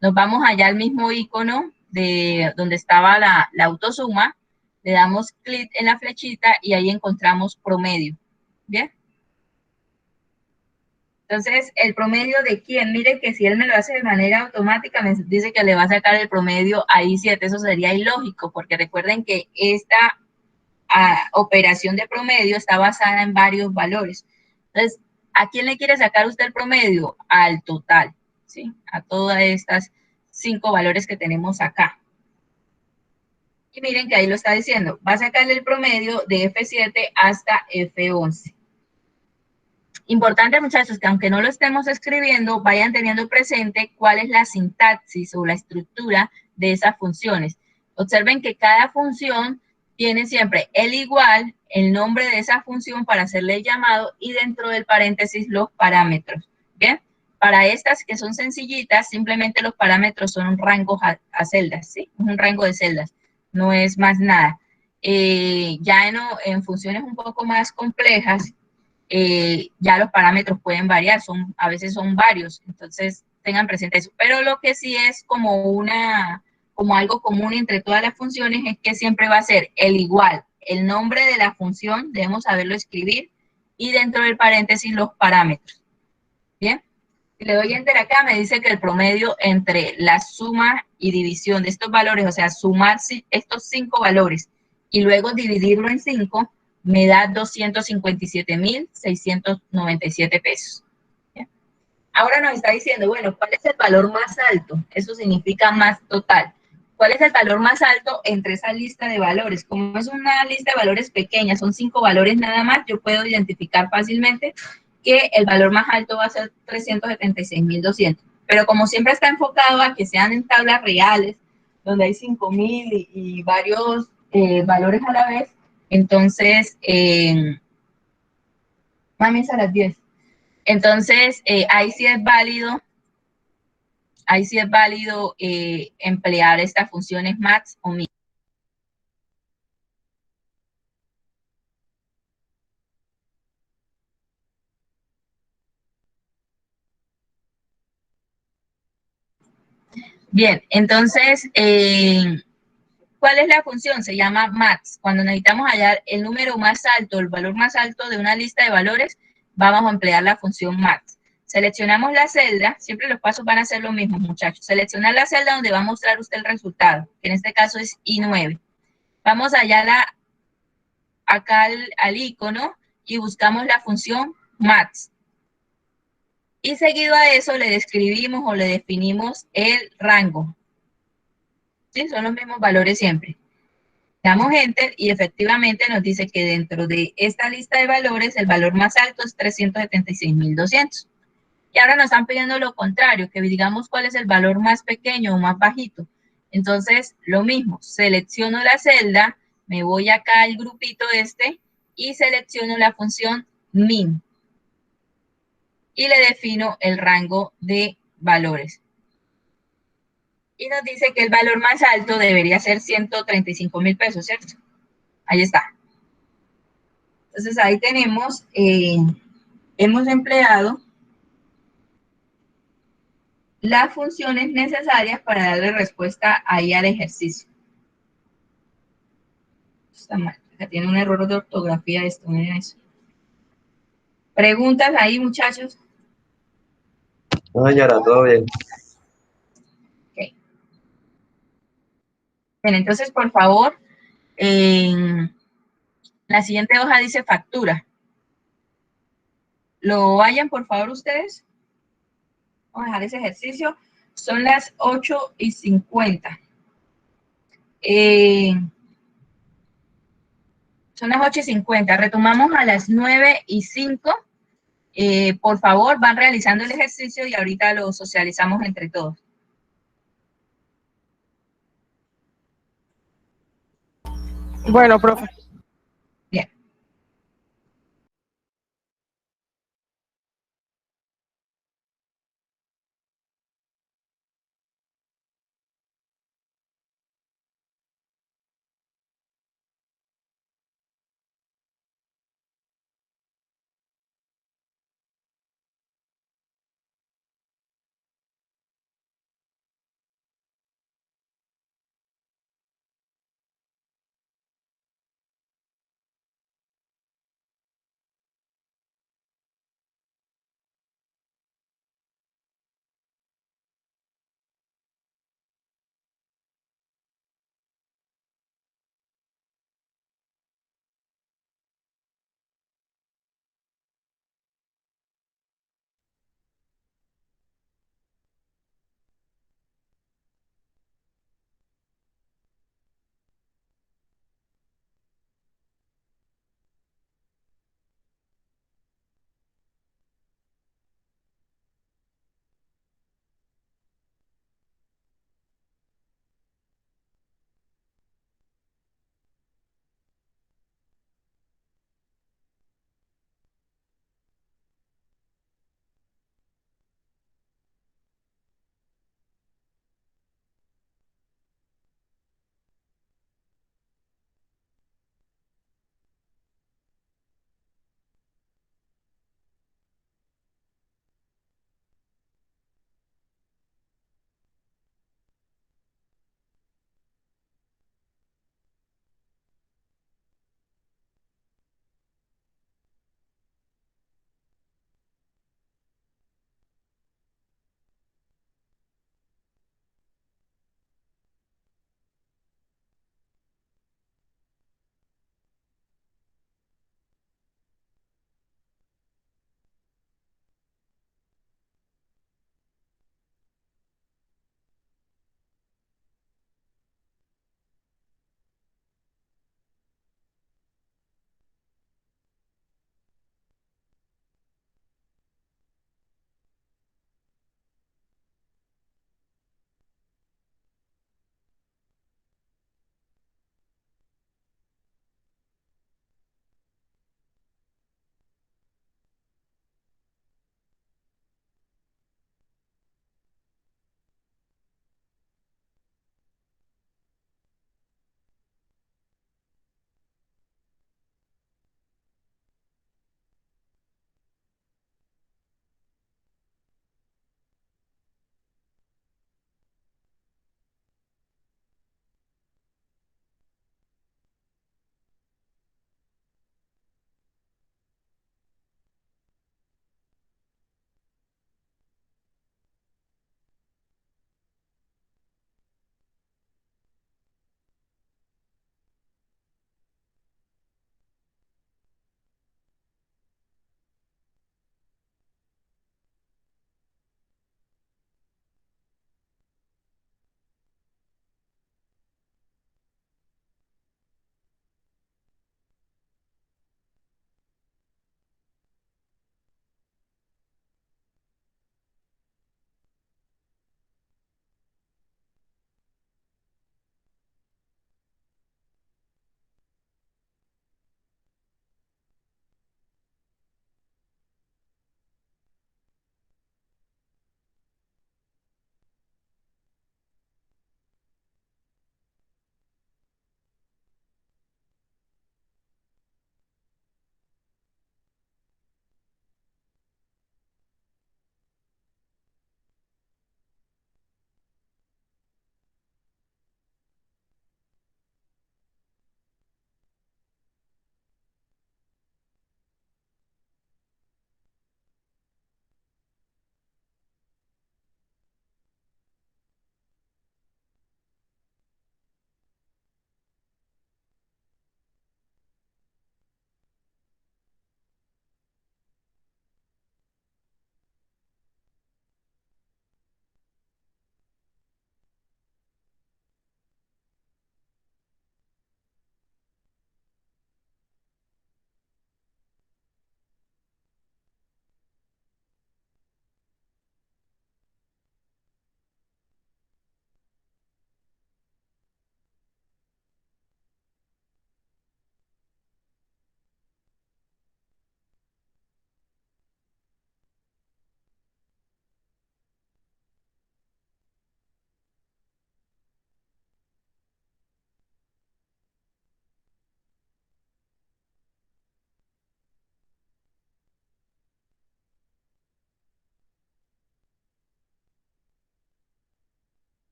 Nos vamos allá al mismo icono de donde estaba la autosuma, le damos clic en la flechita y ahí encontramos promedio. Bien. Entonces, ¿el promedio de quién? Mire que si él me lo hace de manera automática, me dice que le va a sacar el promedio a I7. Eso sería ilógico, porque recuerden que esta operación de promedio está basada en varios valores. Entonces, ¿a quién le quiere sacar usted el promedio? Al total, ¿sí? A todas estas 5 valores que tenemos acá. Y miren que ahí lo está diciendo. Va a sacarle el promedio de F7 hasta F11. Importante, muchachos, que aunque no lo estemos escribiendo, vayan teniendo presente cuál es la sintaxis o la estructura de esas funciones. Observen que cada función tiene siempre el igual, el nombre de esa función para hacerle el llamado y dentro del paréntesis los parámetros. ¿Bien? Para estas que son sencillitas, simplemente los parámetros son un rango a celdas, ¿sí? Un rango de celdas, no es más nada. Ya en funciones un poco más complejas, ya los parámetros pueden variar, a veces son varios, entonces tengan presente eso. Pero lo que sí es como algo común entre todas las funciones es que siempre va a ser el igual, el nombre de la función, debemos saberlo escribir, y dentro del paréntesis los parámetros. ¿Bien? Si le doy enter acá, me dice que el promedio entre la suma y división de estos valores, o sea, sumar estos 5 valores y luego dividirlo en 5, me da 257,697 pesos. ¿Bien? Ahora nos está diciendo, bueno, ¿cuál es el valor más alto? Eso significa más total. ¿Cuál es el valor más alto entre esa lista de valores? Como es una lista de valores pequeña, son 5 valores nada más, yo puedo identificar fácilmente que el valor más alto va a ser 376,200. pero como siempre está enfocado a que sean en tablas reales, donde hay 5.000 y varios valores a la vez, entonces, mami, es a las 10. Entonces, ahí sí es válido emplear estas funciones max o min. Bien, entonces, ¿cuál es la función? Se llama max. Cuando necesitamos hallar el número más alto, el valor más alto de una lista de valores, vamos a emplear la función max. Seleccionamos la celda, siempre los pasos van a ser los mismos, muchachos. Seleccionar la celda donde va a mostrar usted el resultado, que en este caso es I9. Vamos allá acá al icono y buscamos la función max. Y seguido a eso le describimos o le definimos el rango. ¿Sí? Son los mismos valores siempre. Damos Enter y efectivamente nos dice que dentro de esta lista de valores el valor más alto es 376.200. Y ahora nos están pidiendo lo contrario, que digamos cuál es el valor más pequeño o más bajito. Entonces, lo mismo, selecciono la celda, me voy acá al grupito y selecciono la función min. Y le defino el rango de valores. Y nos dice que el valor más alto debería ser 135.000 pesos, ¿cierto? Ahí está. Entonces ahí tenemos, hemos empleado las funciones necesarias para darle respuesta ahí al ejercicio. Está mal, acá tiene un error de ortografía esto, miren eso. ¿Preguntas ahí, muchachos?
No, señora, todo bien.
Okay. Bien, entonces, por favor, en la siguiente hoja dice factura. ¿Lo vayan, por favor, ustedes? Vamos a dejar ese ejercicio. Son las 8:50. Son las 8:50. Retomamos a las 9:05. Por favor, van realizando el ejercicio y ahorita lo socializamos entre todos.
Bueno, profe.
Bien.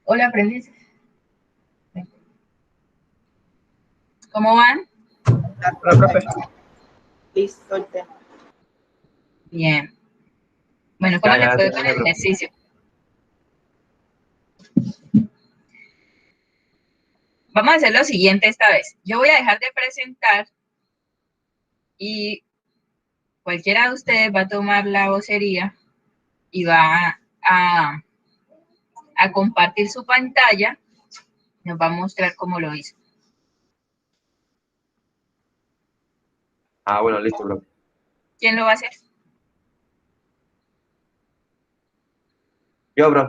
Hola, aprendiz. ¿Cómo van?
Hola, profe. Listo el tema.
Bien. Bueno, ¿cómo les fue con el ejercicio? Vamos a hacer lo siguiente esta vez. Yo voy a dejar de presentar y cualquiera de ustedes va a tomar la vocería y va a compartir su pantalla. Nos va a mostrar cómo lo hizo.
Ah, bueno, listo, bro.
¿Quién lo va a hacer?
Yo, bro.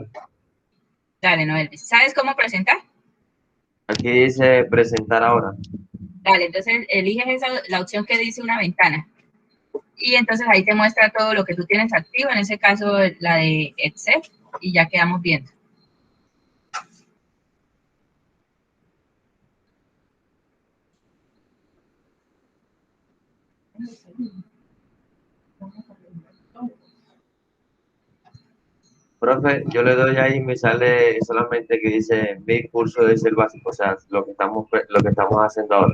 Dale, Noel. ¿Sabes cómo presentar?
Aquí dice presentar ahora.
Dale, entonces eliges la opción que dice una ventana. Y entonces ahí te muestra todo lo que tú tienes activo, en ese caso la de Excel, y ya quedamos viendo.
Profe, yo le doy ahí y me sale solamente que dice mi curso es el básico, o sea, lo que estamos haciendo ahora.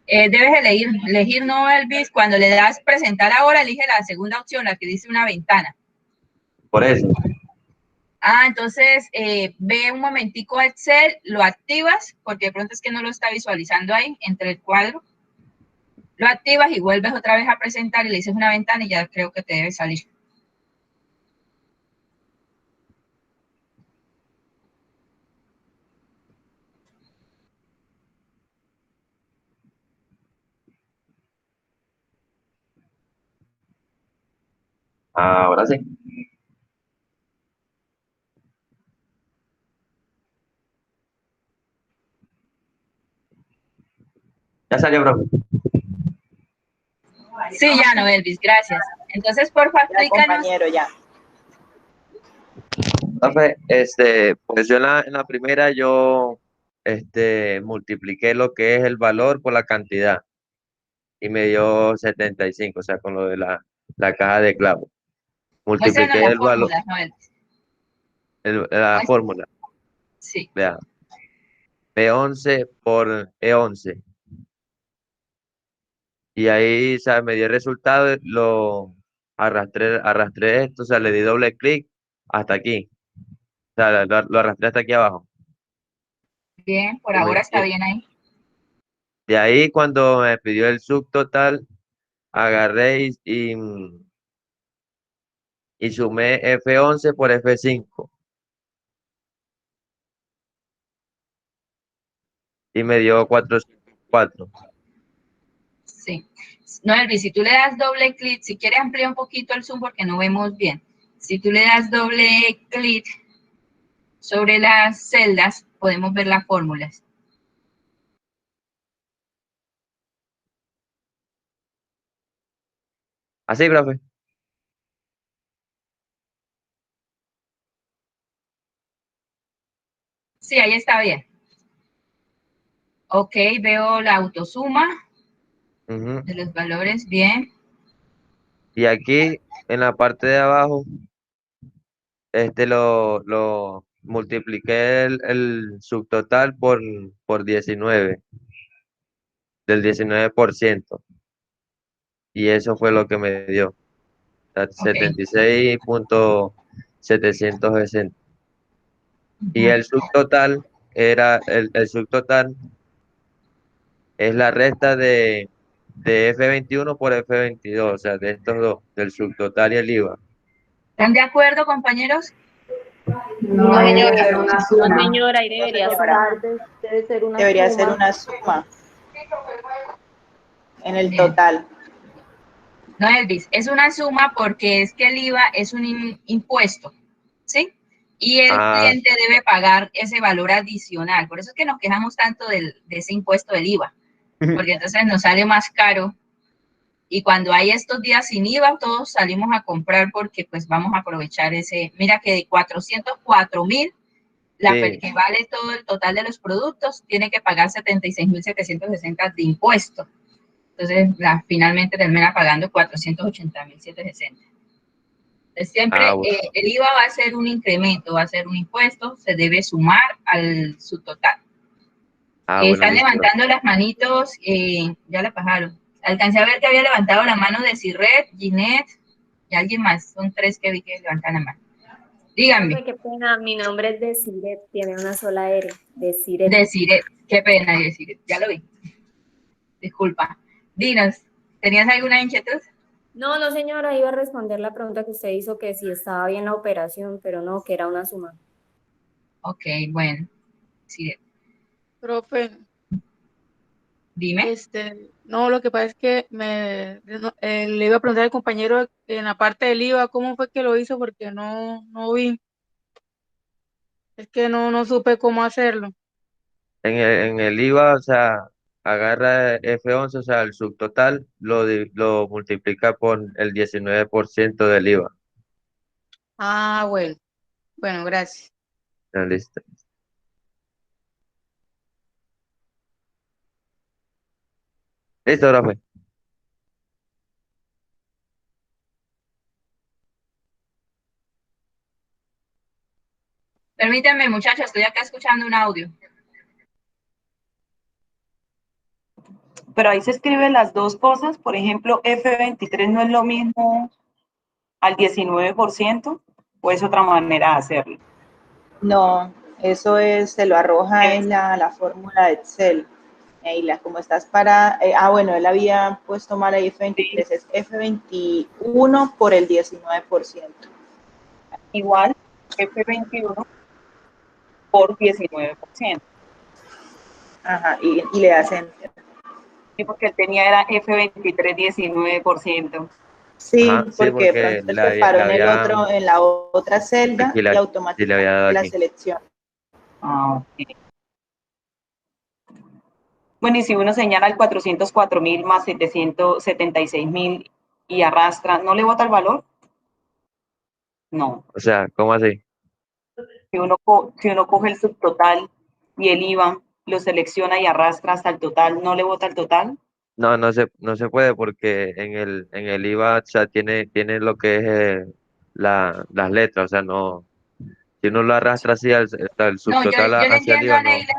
Debes elegir no Elvis, cuando le das presentar ahora, elige la segunda opción, la que dice una ventana.
Por eso.
Ah, entonces ve un momentico a Excel, lo activas, porque de pronto es que no lo está visualizando ahí, entre el cuadro. Lo activas y vuelves otra vez a presentar y le dices una ventana y ya creo que te debe salir.
Ahora sí. Ya salió, profe.
Sí, ya, no, Elvis, gracias. Entonces, por favor, explícanos.
Compañero, ya.
Profe, pues yo en la primera yo multipliqué lo que es el valor por la cantidad y me dio 75, o sea, con lo de la caja de clavos.
Muéstranos
Multipliqué
la
el valor,
fórmula, no, Elvis.
la fórmula.
Sí.
Vea, P11 por E11. Y ahí, o sea, me dio el resultado, lo arrastré esto, o sea, le di doble clic hasta aquí. O sea, lo arrastré hasta aquí abajo.
Bien, por
Y
ahora está bien ahí.
de ahí, cuando me pidió el subtotal, agarré y sumé F11 por F5. Y me dio 404.
Sí. No, Elvis, si tú le das doble clic, si quieres ampliar un poquito el zoom porque no vemos bien. Si tú le das doble clic sobre las celdas, podemos ver las fórmulas.
Así, profe.
Sí, ahí está bien. Ok, veo la autosuma de los valores, bien.
Y aquí, en la parte de abajo, lo multipliqué el subtotal por 19, del 19%. Y eso fue lo que me dio. O sea, 76.760. Y el subtotal el subtotal es la resta de F21 por F22, o sea, de estos dos, del subtotal y el IVA.
¿Están de acuerdo, compañeros?
No, ahí debe ser una
No,
suma.
señora, ahí debería ser una
Debería
suma.
ser una suma en el total.
No, Elvis, es una suma porque es que el IVA es un impuesto, ¿sí? Y el cliente debe pagar ese valor adicional. Por eso es que nos quejamos tanto de ese impuesto del IVA, porque entonces nos sale más caro. Y cuando hay estos días sin IVA, todos salimos a comprar porque pues vamos a aprovechar ese. Mira que de 404.000, que vale todo el total de los productos, tiene que pagar 76.760 de impuesto. Entonces, finalmente termina pagando 480.760. Siempre
bueno.
el IVA va a ser un incremento, va a ser un impuesto, se debe sumar al subtotal.
Bueno,
Están
listo.
levantando las manitos, ya la pasaron. Alcancé a ver que había levantado la mano de Cirret, Ginette y alguien más. Son 3 que vi que levantan la mano. Díganme.
Profe, qué pena, mi nombre es Desiret, tiene una sola R, Desiret.
Desiret, qué pena Desiret, ya lo vi. Disculpa. Dinos, ¿tenías alguna inquietud?
No, no señora, iba a responder la pregunta que usted hizo, que si estaba bien la operación, pero no, que era una suma.
Ok, bueno. Sí.
Profe,
Dime.
No, lo que pasa es que le iba a preguntar al compañero en la parte del IVA, ¿cómo fue que lo hizo? Porque no vi. Es que no supe cómo hacerlo.
En el IVA, o sea, agarra F11, o sea, el subtotal, lo multiplica por el 19% del IVA.
Ah, bueno, gracias.
Ya, listo. Listo, profe.
Permítanme, muchachos, estoy acá escuchando un audio.
Pero ahí se escriben las dos cosas. Por ejemplo, F23 no es lo mismo al 19%, o es otra manera de hacerlo.
No, eso se lo arroja en la fórmula de Excel. Neila, como estás para, bueno, él había puesto mal ahí F23, es F21 por el 19%.
Igual, F21 por 19%.
Ajá, y le hacen.
Sí, porque él tenía era F23 19%.
Sí,
Ajá, sí,
porque de
porque
pronto se paró en la otra celda y automáticamente la selección.
Ok. Bueno, y si uno señala el 404.000 más 776.000 y arrastra, ¿no le bota el valor? No.
O sea, ¿cómo así?
Si uno coge el subtotal y el IVA, lo selecciona y arrastra hasta el total, ¿no le bota el total?
No, no se puede porque en el IVA, o sea, tiene lo que es las letras, o sea, no, si uno lo arrastra así el
No,
subtotal
yo le
hacia el
entiendo
IVA,
a
no.
Neila.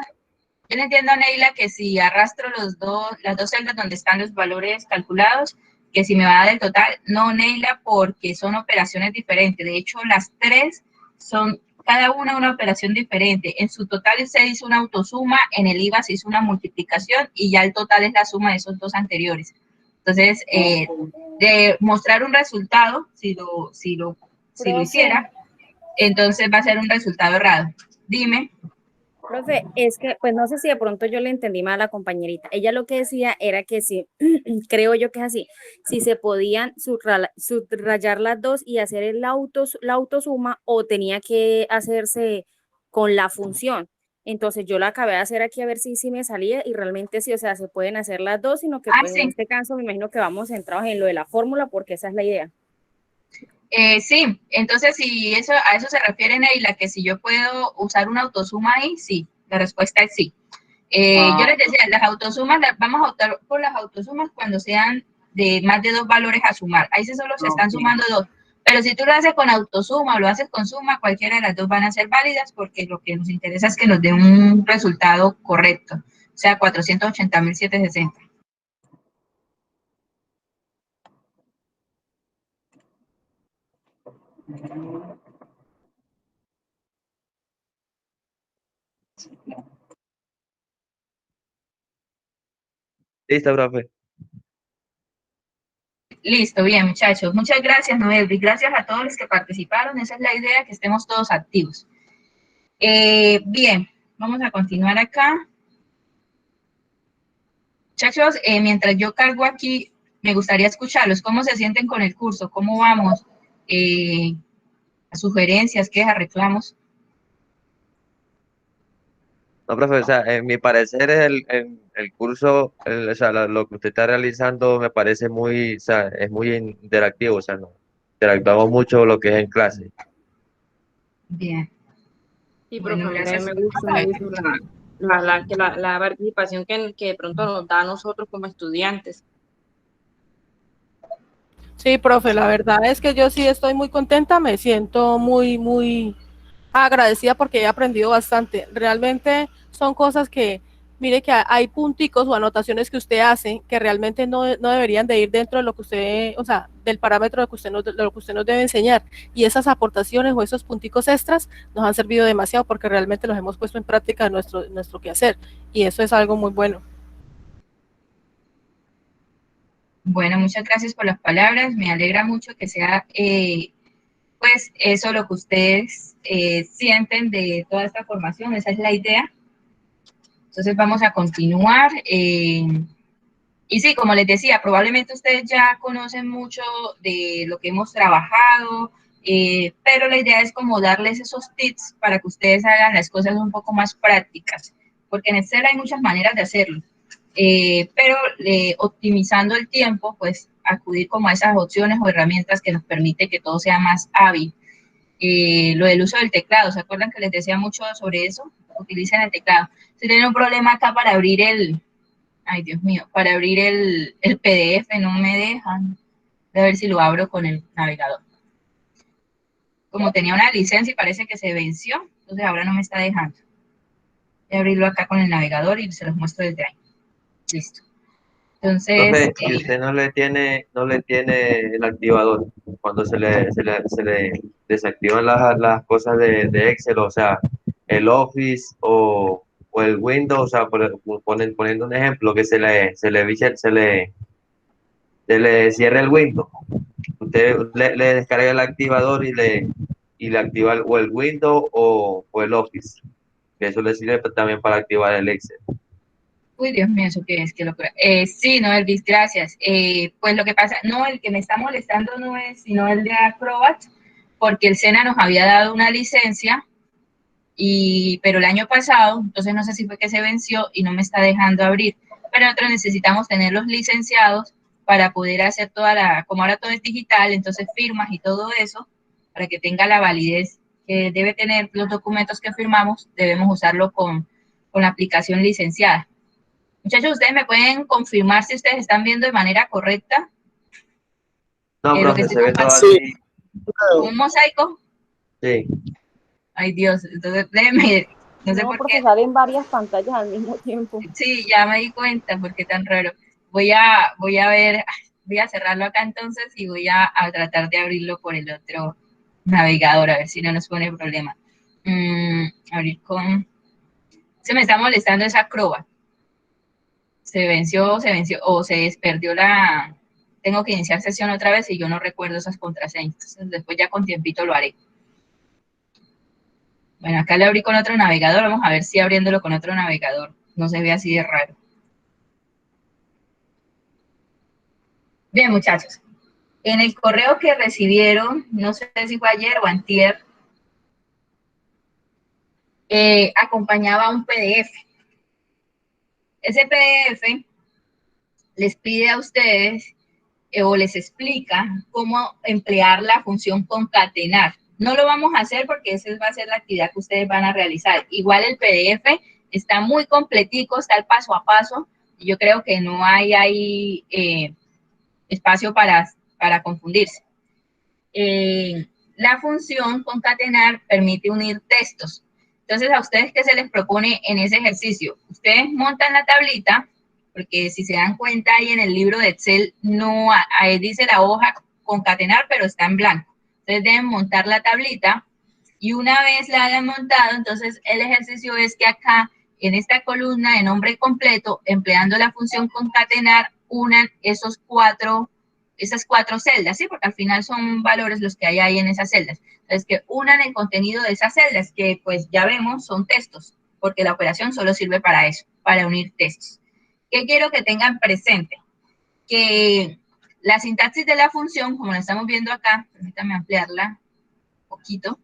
Yo le entiendo a Neila que si arrastro las dos celdas donde están los valores calculados, que si me va a dar el total, no, Neila, porque son operaciones diferentes. De hecho, las 3 son cada una operación diferente. En su total se hizo una autosuma, en el IVA se hizo una multiplicación y ya el total es la suma de esos dos anteriores. Entonces, de mostrar un resultado, si lo hiciera, entonces va a ser un resultado errado. Dime.
Profe, es que, pues no sé si de pronto yo le entendí mal a la compañerita. Ella lo que decía era que si, creo yo que es así, si se podían subrayar las dos y hacer la autosuma o tenía que hacerse con la función. Entonces yo la acabé de hacer aquí a ver si me salía y realmente sí, o sea, se pueden hacer las dos, sino que pues en este caso me imagino que vamos centrados en lo de la fórmula porque esa es la idea.
Sí, entonces si a eso se refiere Neila, que si yo puedo usar una autosuma ahí, sí, la respuesta es sí. Yo les decía, las autosumas, vamos a optar por las autosumas cuando sean de más de 2 valores a sumar. Ahí sí solo se están sumando 2. Pero si tú lo haces con autosuma o lo haces con suma, cualquiera de las dos van a ser válidas porque lo que nos interesa es que nos dé un resultado correcto. O sea, 480.760.
Listo, profe.
Listo, bien, muchachos. Muchas gracias, Noel, y gracias a todos los que participaron. Esa es la idea, que estemos todos activos. Bien, vamos a continuar acá. Muchachos, mientras yo cargo aquí, me gustaría escucharlos. ¿Cómo se sienten con el curso? ¿Cómo vamos? Sugerencias, quejas, reclamos.
No, profe, o sea, en mi parecer el curso, o sea, lo que usted está realizando me parece muy, o sea, es muy interactivo, o sea, no, interactuamos mucho lo que es en clase.
Bien.
Sí,
Bueno,
profe,
gracias.
me gusta la participación que de pronto nos da a nosotros como estudiantes.
Sí, profe, la verdad es que yo sí estoy muy contenta, me siento muy agradecida porque he aprendido bastante. Realmente son cosas que, mire que hay punticos o anotaciones que usted hace que realmente no deberían de ir dentro de lo que usted, o sea, del parámetro de lo que usted nos debe enseñar. Y esas aportaciones o esos punticos extras nos han servido demasiado porque realmente los hemos puesto en práctica en nuestro quehacer. Y eso es algo muy bueno.
Bueno, muchas gracias por las palabras. Me alegra mucho que sea, pues, eso lo que ustedes sienten de toda esta formación. Esa es la idea. Entonces vamos a continuar. Y sí, como les decía, probablemente ustedes ya conocen mucho de lo que hemos trabajado, pero la idea es como darles esos tips para que ustedes hagan las cosas un poco más prácticas, porque en Excel hay muchas maneras de hacerlo, pero optimizando el tiempo, pues acudir como a esas opciones o herramientas que nos permite que todo sea más hábil. Lo del uso del teclado, ¿se acuerdan que les decía mucho sobre eso? Utilicen el teclado. Si tienen un problema acá para abrir ay Dios mío, para abrir el PDF no me dejan. Voy a ver si lo abro con el navegador. Como tenía una licencia y parece que se venció, entonces ahora no me está dejando. Voy a abrirlo acá con el navegador y se los muestro desde ahí. Listo. Entonces,
Profe, y usted no le tiene el activador cuando se le desactivan las cosas de Excel, o sea, el Office o el Windows, o sea, poniendo un ejemplo, que se le cierre el Windows. Usted le descarga el activador y le activa o el Windows o el Office, que eso le sirve también para activar el Excel.
uy, Dios mío, ¿eso qué es? Qué locura. Sí, no, Elvis, gracias. Pues lo que pasa, no, el que me está molestando no es sino el de Acrobat, porque el SENA nos había dado una licencia, pero el año pasado, entonces no sé si fue que se venció y no me está dejando abrir. Pero nosotros necesitamos tener los licenciados para poder hacer como ahora todo es digital, entonces firmas y todo eso, para que tenga la validez que debe tener los documentos que firmamos, debemos usarlo con la aplicación licenciada. Muchachos, ¿ustedes me pueden confirmar si ustedes están viendo de manera correcta?
No,
Lo que
profe,
estoy
se ve todo
compartiendo.
así.
¿Un mosaico?
Sí.
Ay, Dios, entonces déjenme, no sé
No,
por
porque
qué.
salen varias pantallas al mismo tiempo.
Sí, ya me di cuenta, porque tan raro. Voy a ver, voy a cerrarlo acá entonces y voy a tratar de abrirlo por el otro navegador, a ver si no nos pone problema. Abrir con... Se me está molestando esa Acrobat. Se venció, o se desperdió la... Tengo que iniciar sesión otra vez y yo no recuerdo esas contraseñas. Entonces después ya con tiempito lo haré. Bueno, acá lo abrí con otro navegador. Vamos a ver si abriéndolo con otro navegador no se ve así de raro. Bien, muchachos. En el correo que recibieron, no sé si fue ayer o antier, acompañaba un PDF. Ese PDF les pide a ustedes o les explica cómo emplear la función concatenar. No lo vamos a hacer porque esa va a ser la actividad que ustedes van a realizar. Igual el PDF está muy completico, está el paso a paso. Y yo creo que no hay ahí espacio para confundirse. La función concatenar permite unir textos. Entonces, ¿a ustedes qué se les propone en ese ejercicio? Ustedes montan la tablita, porque si se dan cuenta ahí en el libro de Excel, no ahí dice la hoja concatenar, pero está en blanco. Entonces deben montar la tablita y una vez la hayan montado, entonces el ejercicio es que acá en esta columna de nombre completo, empleando la función concatenar, unan esas cuatro celdas, ¿sí? Porque al final son valores los que hay ahí en esas celdas. Entonces, que unan el contenido de esas celdas, que pues ya vemos son textos, porque la operación solo sirve para eso, para unir textos. ¿Qué quiero que tengan presente? Que la sintaxis de la función, como la estamos viendo acá, permítanme ampliarla un poquito,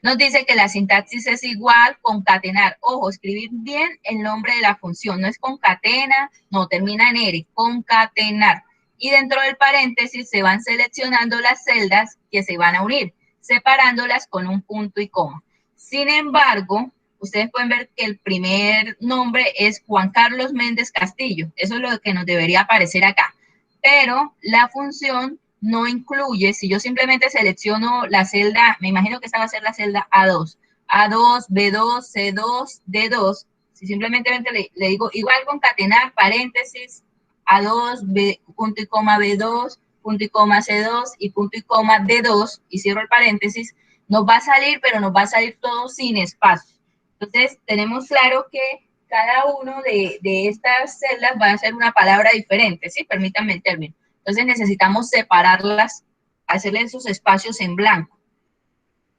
nos dice que la sintaxis es igual concatenar. Ojo, escribir bien el nombre de la función. No es concatena, no, termina en R, concatenar. Y dentro del paréntesis se van seleccionando las celdas que se van a unir, separándolas con un punto y coma. Sin embargo, ustedes pueden ver que el primer nombre es Juan Carlos Méndez Castillo. Eso es lo que nos debería aparecer acá. Pero la función no incluye, si yo simplemente selecciono la celda, me imagino que esta va a ser la celda A2, A2, B2, C2, D2, si simplemente le digo igual concatenar, paréntesis, A2, B, punto y coma B2, punto y coma C2 y punto y coma D2, y cierro el paréntesis, nos va a salir, pero nos va a salir todo sin espacio. Entonces, tenemos claro que cada uno de estas celdas va a ser una palabra diferente, ¿sí? Permítanme el término. Entonces, necesitamos separarlas, hacerle esos espacios en blanco.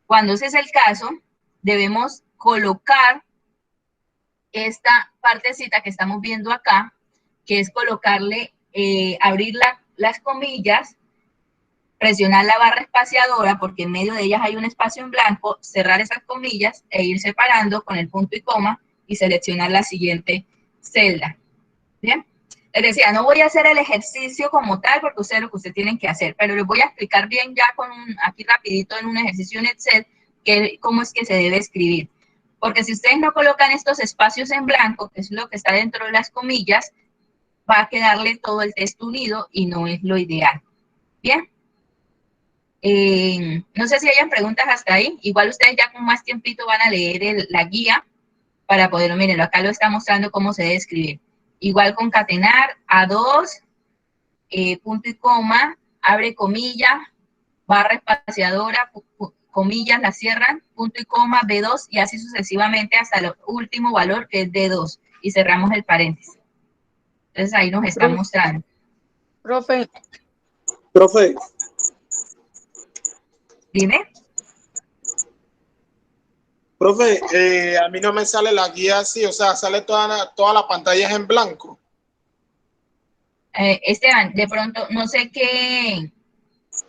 Cuando ese es el caso, debemos colocar esta partecita que estamos viendo acá, que es colocarle, abrir las comillas, presionar la barra espaciadora, porque en medio de ellas hay un espacio en blanco, cerrar esas comillas e ir separando con el punto y coma y seleccionar la siguiente celda. ¿Bien? Les decía, no voy a hacer el ejercicio como tal, porque ustedes lo que ustedes tienen que hacer, pero les voy a explicar bien ya aquí rapidito en un ejercicio en Excel, cómo es que se debe escribir. Porque si ustedes no colocan estos espacios en blanco, que es lo que está dentro de las comillas, va a quedarle todo el texto unido y no es lo ideal. ¿Bien? No sé si hayan preguntas hasta ahí. Igual ustedes ya con más tiempito van a leer la guía para poderlo, miren, acá lo está mostrando cómo se debe escribir. Igual concatenar, A2, punto y coma, abre comilla, barra espaciadora, comillas, la cierran, punto y coma, B2, y así sucesivamente hasta el último valor, que es D2, y cerramos el paréntesis. Entonces ahí nos están mostrando.
Profe.
Profe.
Dime.
Profe, a mí no me sale la guía así, o sea, sale toda la pantalla en blanco.
Esteban, de pronto, no sé qué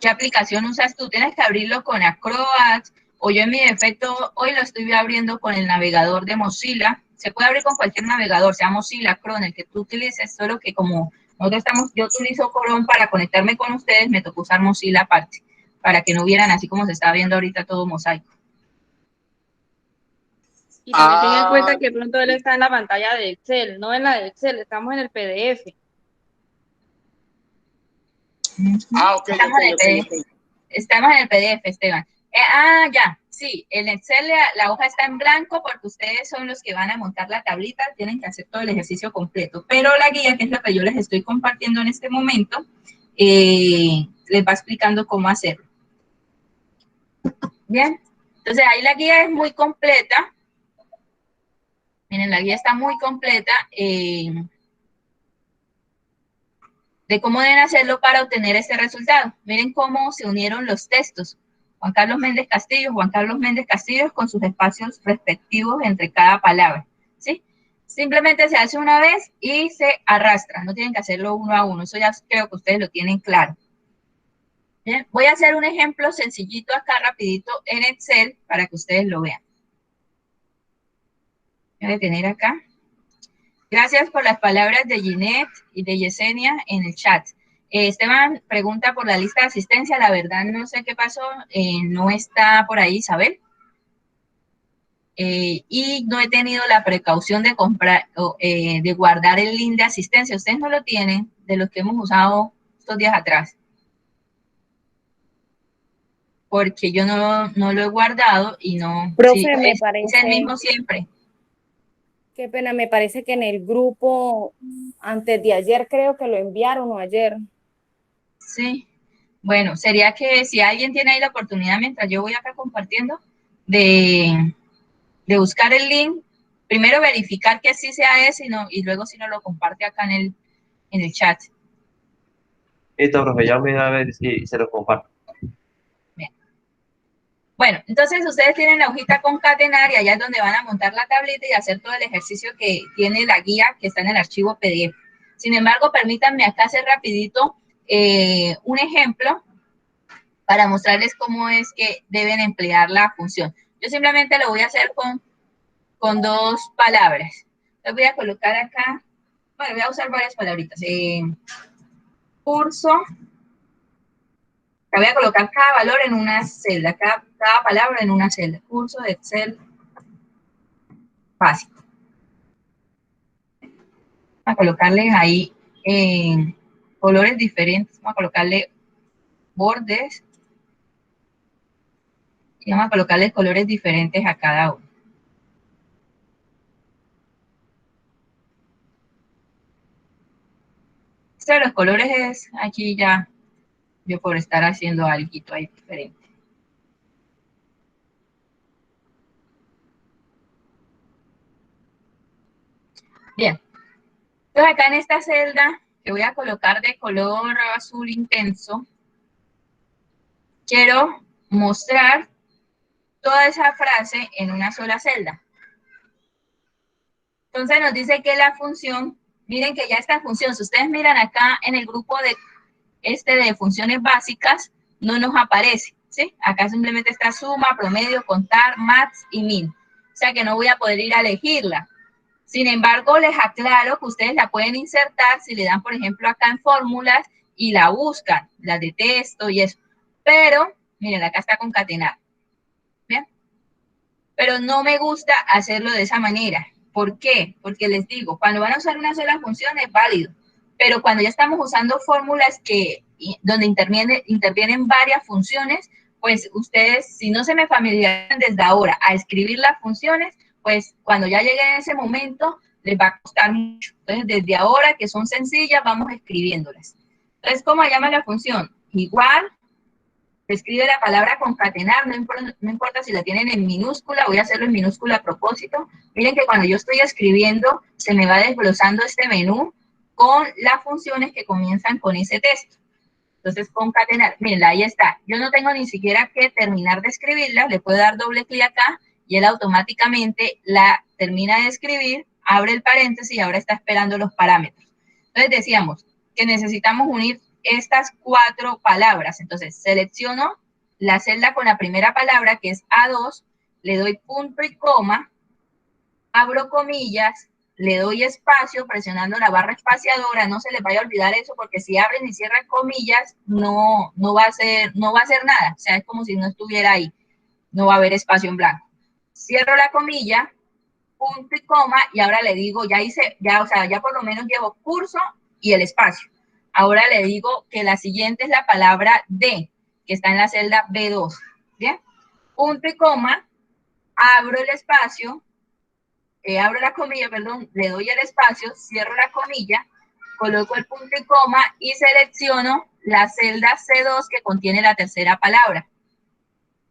aplicación usas tú, tienes que abrirlo con Acrobat, o yo en mi defecto hoy lo estoy abriendo con el navegador de Mozilla. Se puede abrir con cualquier navegador, sea Mozilla, Chrome, el que tú utilices, solo que como yo utilizo Chrome para conectarme con ustedes, me tocó usar Mozilla aparte, para que no vieran así como se está viendo ahorita todo mosaico.
Y también ten en cuenta que pronto él está en la pantalla de Excel, no en la de Excel, estamos en el PDF.
Ok.
Estamos en el PDF, Esteban. Ya, sí, en Excel la hoja está en blanco porque ustedes son los que van a montar la tablita, tienen que hacer todo el ejercicio completo, pero la guía, que es lo que yo les estoy compartiendo en este momento, les va explicando cómo hacerlo. Bien, entonces ahí la guía es muy completa. Miren, la guía está muy completa de cómo deben hacerlo para obtener este resultado. Miren cómo se unieron los textos. Juan Carlos Méndez Castillo con sus espacios respectivos entre cada palabra, ¿sí? Simplemente se hace una vez y se arrastra, no tienen que hacerlo uno a uno, eso ya creo que ustedes lo tienen claro. Bien, voy a hacer un ejemplo sencillito acá rapidito en Excel para que ustedes lo vean. Voy a detener acá. Gracias por las palabras de Ginette y de Yesenia en el chat. Esteban pregunta por la lista de asistencia. La verdad no sé qué pasó. No está por ahí Isabel. Y no he tenido la precaución de comprar, de guardar el link de asistencia. Ustedes no lo tienen, de los que hemos usado estos días atrás. Porque yo no lo he guardado y no...
Profe,
sí,
me
es
parece...
el mismo siempre.
Qué pena, me parece que en el grupo antes de ayer creo que lo enviaron o ayer.
Sí, bueno, sería que si alguien tiene ahí la oportunidad, mientras yo voy acá compartiendo, de buscar el link, primero verificar que sí sea ese y luego si no lo comparte acá en el chat.
Listo, profe, ya me voy a ver si se lo comparto.
Bien. Bueno, entonces ustedes tienen la hojita concatenar y allá es donde van a montar la tablita y hacer todo el ejercicio que tiene la guía que está en el archivo PDF. Sin embargo, permítanme acá hacer rapidito un ejemplo para mostrarles cómo es que deben emplear la función. Yo simplemente lo voy a hacer con dos palabras. Les voy a colocar acá, bueno, voy a usar varias palabritas. Curso. Voy a colocar cada valor en una celda, cada palabra en una celda. Curso de Excel básico. Vamos a colocarles ahí colores diferentes. Vamos a colocarle bordes y vamos a colocarles colores diferentes a cada uno. Esto de los colores es aquí ya yo por estar haciendo algo ahí diferente. Bien, entonces acá en esta celda que voy a colocar de color azul intenso, quiero mostrar toda esa frase en una sola celda. Entonces nos dice que la función, miren que ya esta función, si ustedes miran acá en el grupo de funciones básicas, no nos aparece, ¿sí? Acá simplemente está suma, promedio, contar, max y min. O sea que no voy a poder ir a elegirla. Sin embargo, les aclaro que ustedes la pueden insertar si le dan, por ejemplo, acá en fórmulas y la buscan, la de texto y eso. Pero, miren, acá está concatenar. ¿Bien? Pero no me gusta hacerlo de esa manera. ¿Por qué? Porque les digo, cuando van a usar una sola función es válido. Pero cuando ya estamos usando fórmulas donde intervienen varias funciones, pues ustedes, si no se me familiarizan desde ahora a escribir las funciones, pues cuando ya lleguen en ese momento, les va a costar mucho. Entonces, desde ahora, que son sencillas, vamos escribiéndolas. Entonces, ¿cómo llama la función? Igual, se escribe la palabra concatenar, no importa si la tienen en minúscula, voy a hacerlo en minúscula a propósito. Miren que cuando yo estoy escribiendo, se me va desglosando este menú con las funciones que comienzan con ese texto. Entonces, concatenar, miren, ahí está. Yo no tengo ni siquiera que terminar de escribirla, le puedo dar doble clic acá, y él automáticamente la termina de escribir, abre el paréntesis y ahora está esperando los parámetros. Entonces decíamos que necesitamos unir estas 4 palabras. Entonces selecciono la celda con la primera palabra, que es A2, le doy punto y coma, abro comillas, le doy espacio presionando la barra espaciadora, no se les vaya a olvidar eso, porque si abren y cierran comillas, no va a hacer nada. O sea, es como si no estuviera ahí, no va a haber espacio en blanco. Cierro la comilla, punto y coma, y ahora le digo, ya por lo menos llevo curso y el espacio. Ahora le digo que la siguiente es la palabra de, que está en la celda B2, ¿bien? Punto y coma, abro el espacio, abro la comilla, perdón, le doy el espacio, cierro la comilla, coloco el punto y coma y selecciono la celda C2 que contiene la tercera palabra.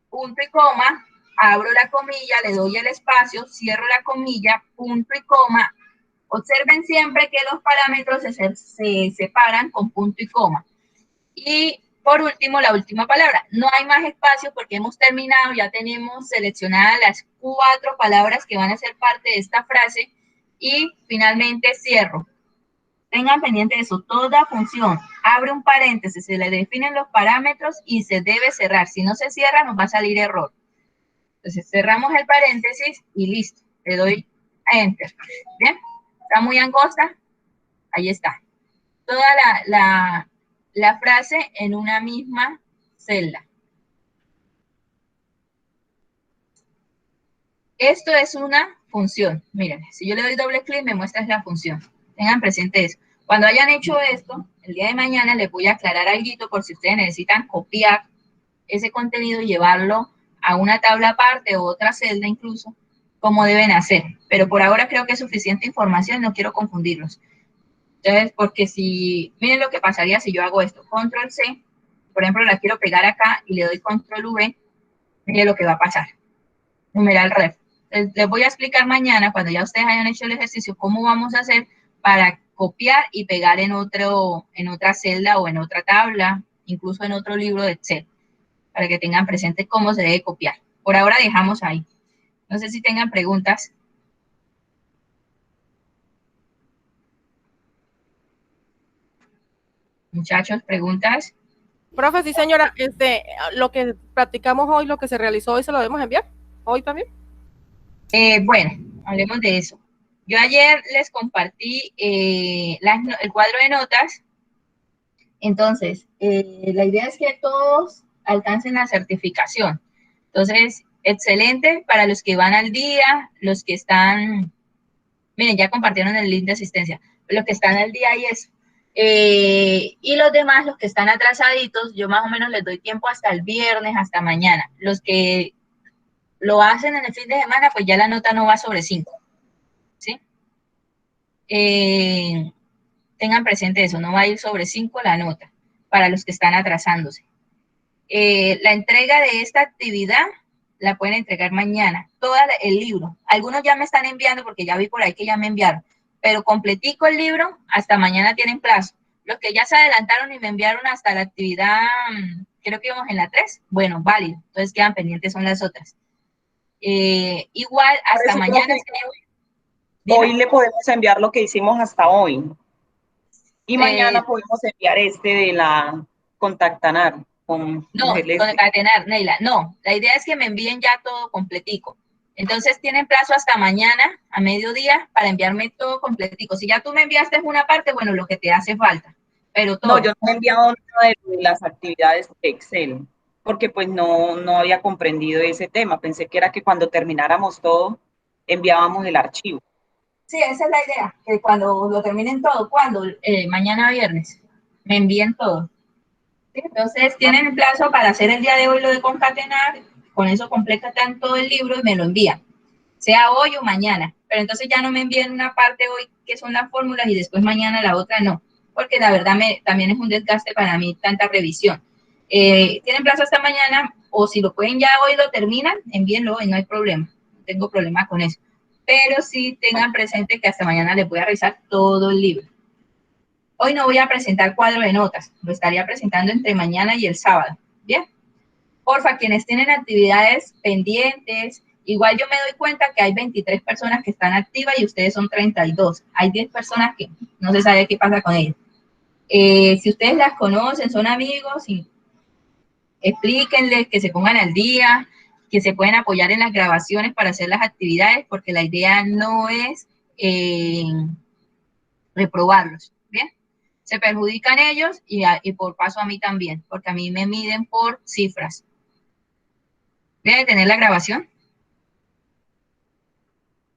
Punto y coma, abro la comilla, le doy el espacio, cierro la comilla, punto y coma. Observen siempre que los parámetros se separan con punto y coma. Y por último, la última palabra. No hay más espacio porque hemos terminado, ya tenemos seleccionadas las 4 palabras que van a ser parte de esta frase. Y finalmente cierro. Tengan pendiente de eso, toda función abre un paréntesis, se le definen los parámetros y se debe cerrar. Si no se cierra, nos va a salir error. Entonces, cerramos el paréntesis y listo. Le doy a Enter. ¿Bien? ¿Está muy angosta? Ahí está. Toda la frase en una misma celda. Esto es una función. Miren, si yo le doy doble clic, me muestra la función. Tengan presente eso. Cuando hayan hecho esto, el día de mañana les voy a aclarar algo por si ustedes necesitan copiar ese contenido y llevarlo a una tabla aparte o otra celda incluso, como deben hacer. Pero por ahora creo que es suficiente información, no quiero confundirlos. Entonces, porque miren lo que pasaría si yo hago esto, control C, por ejemplo, la quiero pegar acá y le doy control V, miren lo que va a pasar. Numeral ref. Les voy a explicar mañana, cuando ya ustedes hayan hecho el ejercicio, cómo vamos a hacer para copiar y pegar en otra celda o en otra tabla, incluso en otro libro de Excel, para que tengan presente cómo se debe copiar. Por ahora dejamos ahí. No sé si tengan preguntas. Muchachos, ¿preguntas?
Profe, sí señora, lo que practicamos hoy, lo que se realizó hoy, ¿se lo debemos enviar? ¿Hoy también?
Bueno, hablemos de eso. Yo ayer les compartí el cuadro de notas. Entonces, la idea es que todos alcancen la certificación. Entonces, excelente para los que van al día, los que están, miren, ya compartieron el link de asistencia, los que están al día y eso. Y los demás, los que están atrasaditos, yo más o menos les doy tiempo hasta el viernes, hasta mañana. Los que lo hacen en el fin de semana, pues ya la nota no va sobre 5, ¿sí? Tengan presente eso, no va a ir sobre 5 la nota para los que están atrasándose. La entrega de esta actividad la pueden entregar mañana, todo el libro. Algunos ya me están enviando, porque ya vi por ahí que ya me enviaron, pero completico el libro, hasta mañana tienen plazo. Los que ya se adelantaron y me enviaron hasta la actividad, creo que íbamos en la 3, bueno, válido, entonces quedan pendientes son las otras. Igual, hasta
eso,
mañana.
Hoy le podemos enviar lo que hicimos hasta hoy. Y mañana podemos enviar de la Contactanar.
No, concatenar, Neila, no. La idea es que me envíen ya todo completico. Entonces tienen plazo hasta mañana a mediodía para enviarme todo completico. Si ya tú me enviaste una parte, bueno, lo que te hace falta. Pero todo.
No, yo no he enviado nada de las actividades de Excel, porque pues no había comprendido ese tema. Pensé que era que cuando termináramos todo, enviábamos el archivo.
Sí, esa es la idea, que cuando lo terminen todo, cuando mañana viernes, me envíen todo. ¿Sí? Entonces tienen el plazo para hacer el día de hoy lo de concatenar, con eso completan todo el libro y me lo envían, sea hoy o mañana, pero entonces ya no me envíen una parte hoy que son las fórmulas y después mañana la otra no, porque la verdad también es un desgaste para mí tanta revisión. Tienen plazo hasta mañana, o si lo pueden ya hoy lo terminan, envíenlo hoy, no hay problema, no tengo problema con eso. Pero sí tengan presente que hasta mañana les voy a revisar todo el libro. Hoy no voy a presentar cuadro de notas, lo estaría presentando entre mañana y el sábado, ¿bien? Porfa, quienes tienen actividades pendientes, igual yo me doy cuenta que hay 23 personas que están activas y ustedes son 32. Hay 10 personas que no se sabe qué pasa con ellas. Si ustedes las conocen, son amigos, y explíquenles que se pongan al día, que se pueden apoyar en las grabaciones para hacer las actividades, porque la idea no es reprobarlos, ¿bien? Se perjudican ellos y por paso a mí también, porque a mí me miden por cifras. ¿Debe tener la grabación?